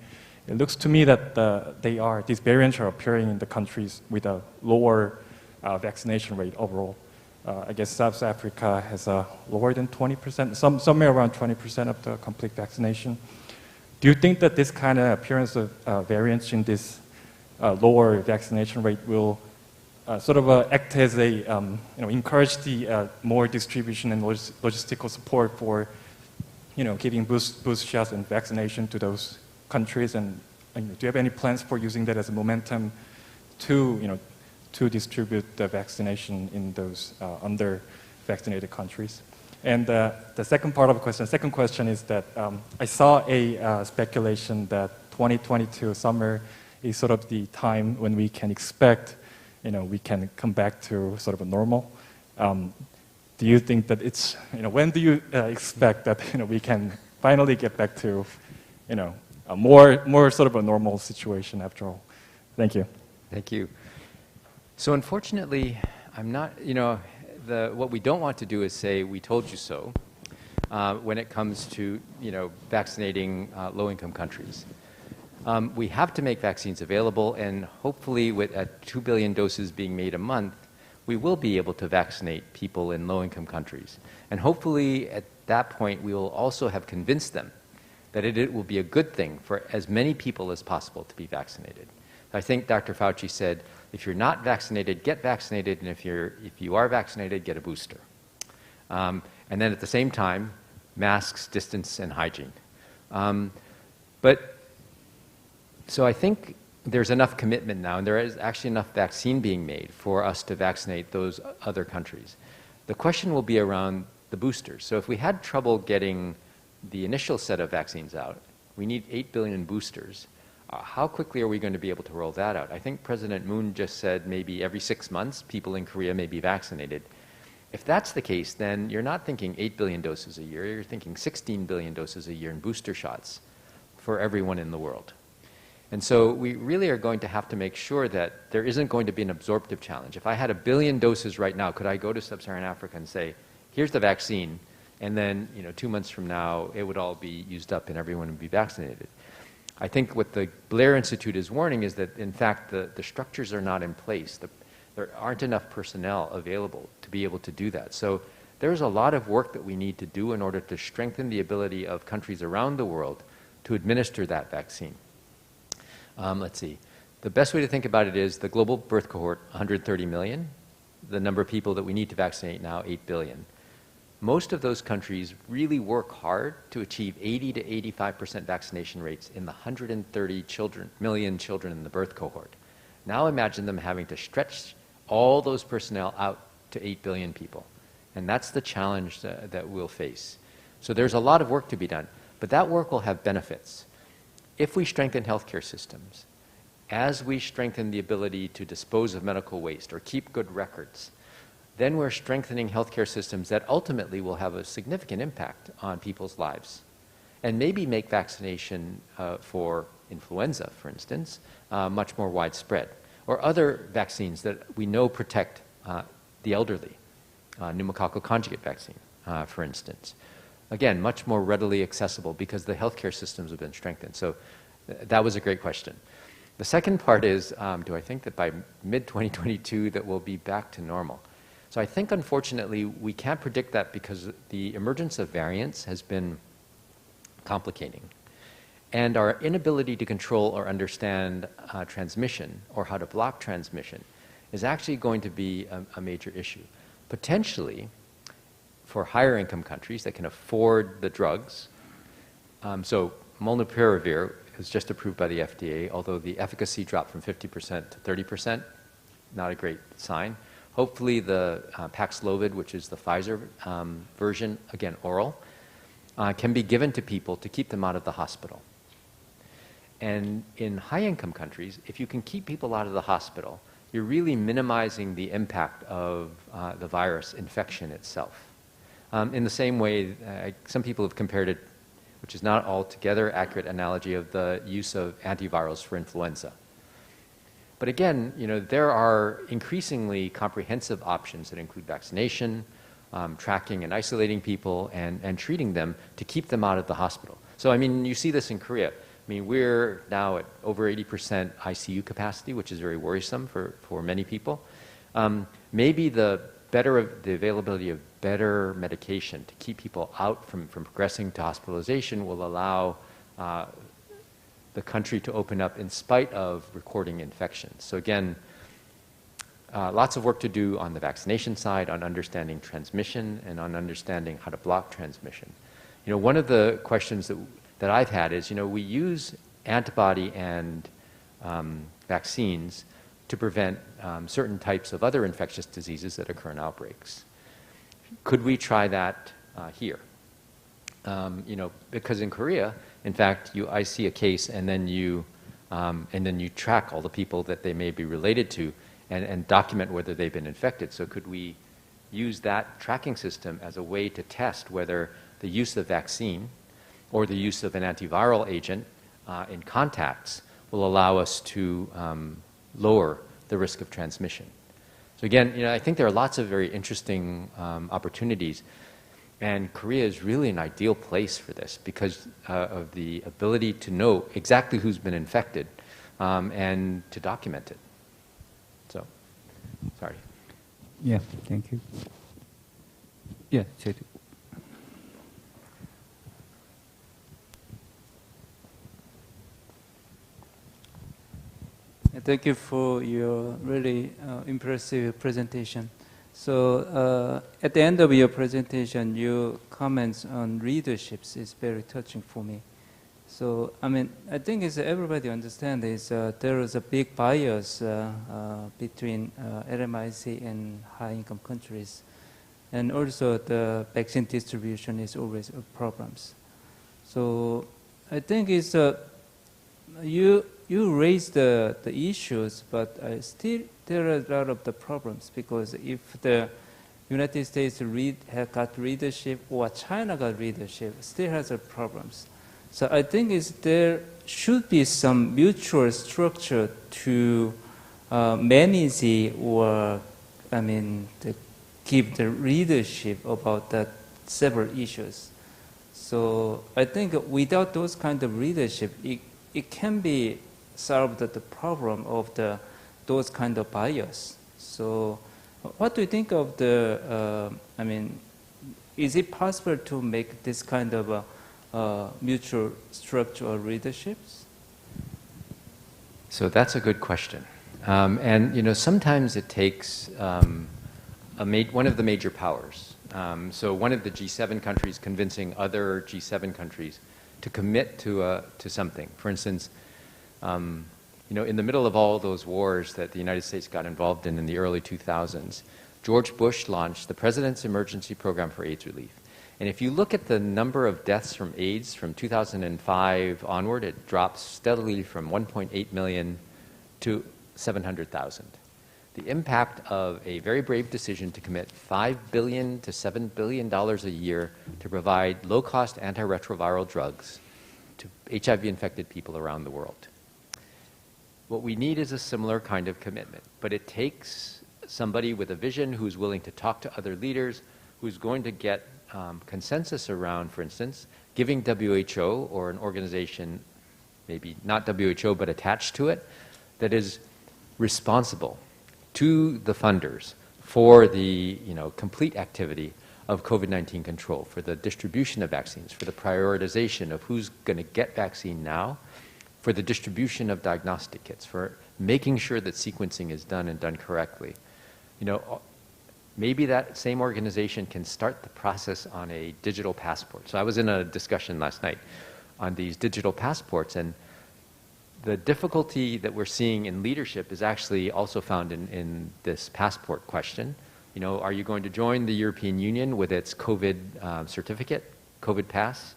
it looks to me that these variants are appearing in the countries with a lower vaccination rate overall. I guess South Africa has a lower than 20%, somewhere around 20% of the complete vaccination. Do you think that this kind of appearance of variants in this lower vaccination rate will sort of act as a, encourage the more distribution and logistical support for, giving boost shots and vaccination to those countries? And do you have any plans for using that as a momentum to, to distribute the vaccination in those under-vaccinated countries? And the second question is that I saw a speculation that 2022 summer is sort of the time when we can expect, we can come back to sort of a normal. Do you think that it's, when do you expect that, we can finally get back to, a more sort of a normal situation after all? Thank you. Thank you. So unfortunately, I'm not, what we don't want to do is say, we told you so, when it comes to, vaccinating low-income countries. We have to make vaccines available, and hopefully with 2 billion doses being made a month, we will be able to vaccinate people in low-income countries. And hopefully at that point, we will also have convinced them that it will be a good thing for as many people as possible to be vaccinated. I think Dr. Fauci said, if you're not vaccinated, get vaccinated, and if you are vaccinated, get a booster. And then at the same time, masks, distance, and hygiene. So I think there's enough commitment now, and there is actually enough vaccine being made for us to vaccinate those other countries. The question will be around the boosters. So if we had trouble getting the initial set of vaccines out, we need 8 billion boosters. How quickly are we going to be able to roll that out? I think President Moon just said maybe every 6 months people in Korea may be vaccinated. If that's the case, then you're not thinking 8 billion doses a year, you're thinking 16 billion doses a year in booster shots for everyone in the world. And so we really are going to have to make sure that there isn't going to be an absorptive challenge. If I had 1 billion doses right now, could I go to Sub-Saharan Africa and say, here's the vaccine, and then 2 months from now it would all be used up and everyone would be vaccinated. I think what the Blair Institute is warning is that in fact the structures are not in place. There aren't enough personnel available to be able to do that. So there's a lot of work that we need to do in order to strengthen the ability of countries around the world to administer that vaccine. Let's see. The best way to think about it is the global birth cohort, 130 million. The number of people that we need to vaccinate now, 8 billion. Most of those countries really work hard to achieve 80 to 85% vaccination rates in the 130 million children in the birth cohort. Now imagine them having to stretch all those personnel out to 8 billion people. And that's the challenge that we'll face. So there's a lot of work to be done, but that work will have benefits. If we strengthen healthcare systems, as we strengthen the ability to dispose of medical waste or keep good records, then we're strengthening healthcare systems that ultimately will have a significant impact on people's lives. And maybe make vaccination for influenza, for instance, much more widespread. Or other vaccines that we know protect the elderly, pneumococcal conjugate vaccine, for instance. Again, much more readily accessible because the healthcare systems have been strengthened. So that was a great question. The second part is, do I think that by mid-2022 that we'll be back to normal? So I think, unfortunately, we can't predict that because the emergence of variants has been complicating. And our inability to control or understand transmission or how to block transmission is actually going to be a major issue. Potentially, for higher income countries that can afford the drugs, so molnupiravir was just approved by the FDA, although the efficacy dropped from 50% to 30%, not a great sign. Hopefully the Paxlovid, which is the Pfizer version, again oral, can be given to people to keep them out of the hospital. And in high-income countries, if you can keep people out of the hospital, you're really minimizing the impact of the virus infection itself. In the same way, some people have compared it, which is not altogether accurate analogy of the use of antivirals for influenza. But again, there are increasingly comprehensive options that include vaccination, tracking and isolating people, and treating them to keep them out of the hospital. So, I mean, you see this in Korea. I mean, we're now at over 80% ICU capacity, which is very worrisome for many people. Maybe the availability of better medication to keep people out from progressing to hospitalization will allow the country to open up in spite of recording infections. So again, lots of work to do on the vaccination side, on understanding transmission, and on understanding how to block transmission. One of the questions that I've had is, we use antibody and vaccines to prevent certain types of other infectious diseases that occur in outbreaks. Could we try that here? Because in Korea, in fact, I see a case and then you track all the people that they may be related to and document whether they've been infected. So could we use that tracking system as a way to test whether the use of vaccine or the use of an antiviral agent in contacts will allow us to lower the risk of transmission? So again, I think there are lots of very interesting opportunities, and Korea is really an ideal place for this because of the ability to know exactly who's been infected and to document it. So, sorry. Yeah, thank you. Yeah, Jay. Thank you for your really impressive presentation. So at the end of your presentation, your comments on leaderships is very touching for me. So I mean, I think everybody understands there is a big bias between LMIC and high-income countries, and also the vaccine distribution is always a problem. So I think you raised the issues, but still there are a lot of the problems, because if the United States got leadership or China got leadership, still has problems. So I think there should be some mutual structure to manage or, give the leadership about that several issues. So I think without those kind of leadership, it can be solved the problem of those kind of bias. So what do you think of is it possible to make this kind of mutual structural leaderships? So that's a good question. And sometimes it takes one of the major powers. So one of the G7 countries convincing other G7 countries to commit to something. For instance, in the middle of all those wars that the United States got involved in the early 2000s, George Bush launched the President's Emergency Program for AIDS Relief. And if you look at the number of deaths from AIDS from 2005 onward, it drops steadily from 1.8 million to 700,000. The impact of a very brave decision to commit $5 billion to $7 billion a year to provide low-cost antiretroviral drugs to HIV-infected people around the world. What we need is a similar kind of commitment, but it takes somebody with a vision who's willing to talk to other leaders, who's going to get consensus around, for instance, giving WHO or an organization, maybe not WHO but attached to it, that is responsible to the funders for the complete activity of COVID-19 control, for the distribution of vaccines, for the prioritization of who's going to get vaccine now, for the distribution of diagnostic kits, for making sure that sequencing is done and done correctly. Maybe that same organization can start the process on a digital passport. So I was in a discussion last night on these digital passports, and the difficulty that we're seeing in leadership is actually also found in this passport question. Are you going to join the European Union with its COVID certificate, COVID pass?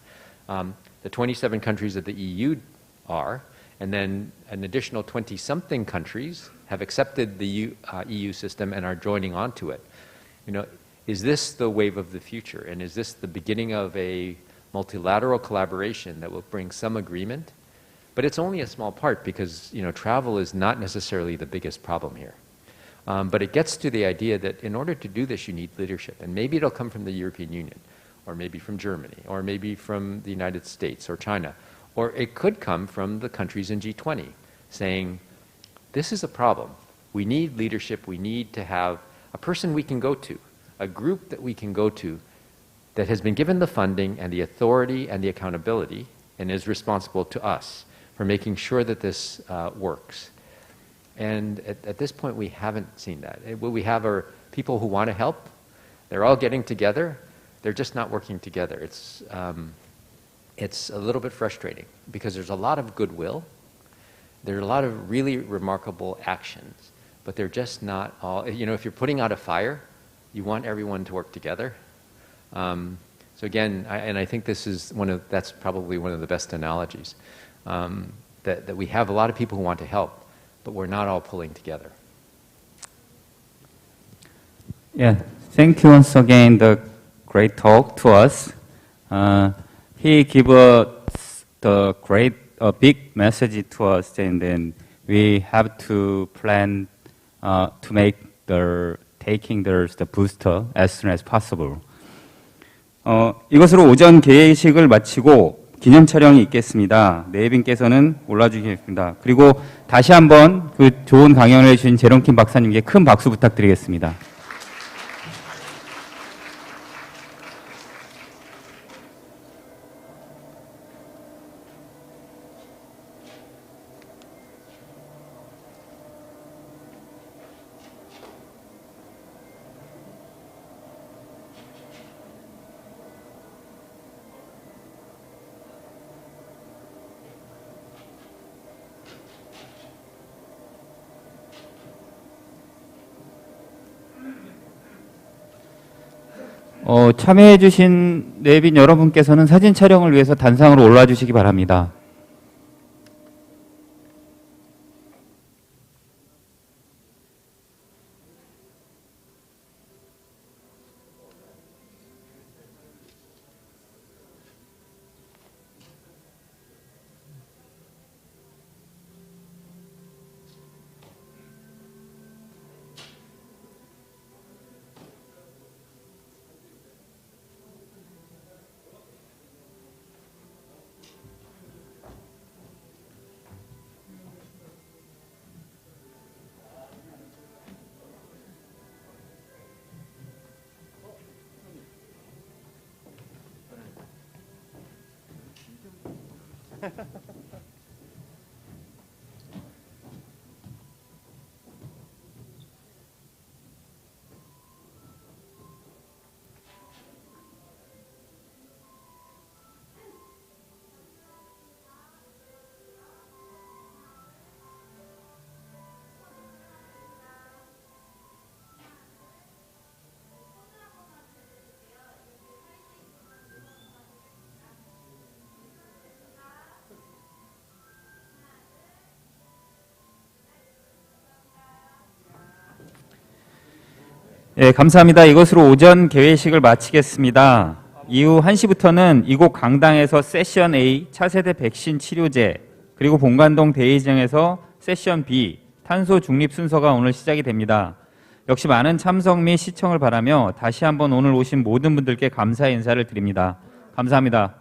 The 27 countries of the EU are, and then an additional 20-something countries have accepted the EU system and are joining onto it. Is this the wave of the future? And is this the beginning of a multilateral collaboration that will bring some agreement? But it's only a small part because, travel is not necessarily the biggest problem here. But it gets to the idea that in order to do this, you need leadership. And maybe it'll come from the European Union, or maybe from Germany, or maybe from the United States or China. Or it could come from the countries in G20 saying, this is a problem. We need leadership. We need to have a person we can go to, a group that we can go to that has been given the funding and the authority and the accountability and is responsible to us for making sure that this works. And at this point, we haven't seen that. What we have are people who want to help. They're all getting together. They're just not working together. It's a little bit frustrating because there's a lot of goodwill. There are a lot of really remarkable actions, but they're just not all, if you're putting out a fire, you want everyone to work together. So again, I think that's probably one of the best analogies, that we have a lot of people who want to help, but we're not all pulling together. Yeah, thank you once again, the great talk to us. He gave us the big message to us, and then we have to plan to make taking the booster as soon as possible. 이것으로 오전 개회식을 마치고 기념 촬영이 있겠습니다. 네 분께서는 올라주시겠습니다. 그리고 다시 한번 그 좋은 강연을 해주신 제롬킴 박사님께 큰 박수 부탁드리겠습니다. 참여해주신 내빈 여러분께서는 사진 촬영을 위해서 단상으로 올라주시기 바랍니다. 네, 감사합니다. 이것으로 오전 개회식을 마치겠습니다. 이후 1시부터는 이곳 강당에서 세션 A 차세대 백신 치료제, 그리고 본관동 대의정에서 세션 B 탄소 중립 순서가 오늘 시작이 됩니다. 역시 많은 참석 및 시청을 바라며 다시 한번 오늘 오신 모든 분들께 감사의 인사를 드립니다. 감사합니다.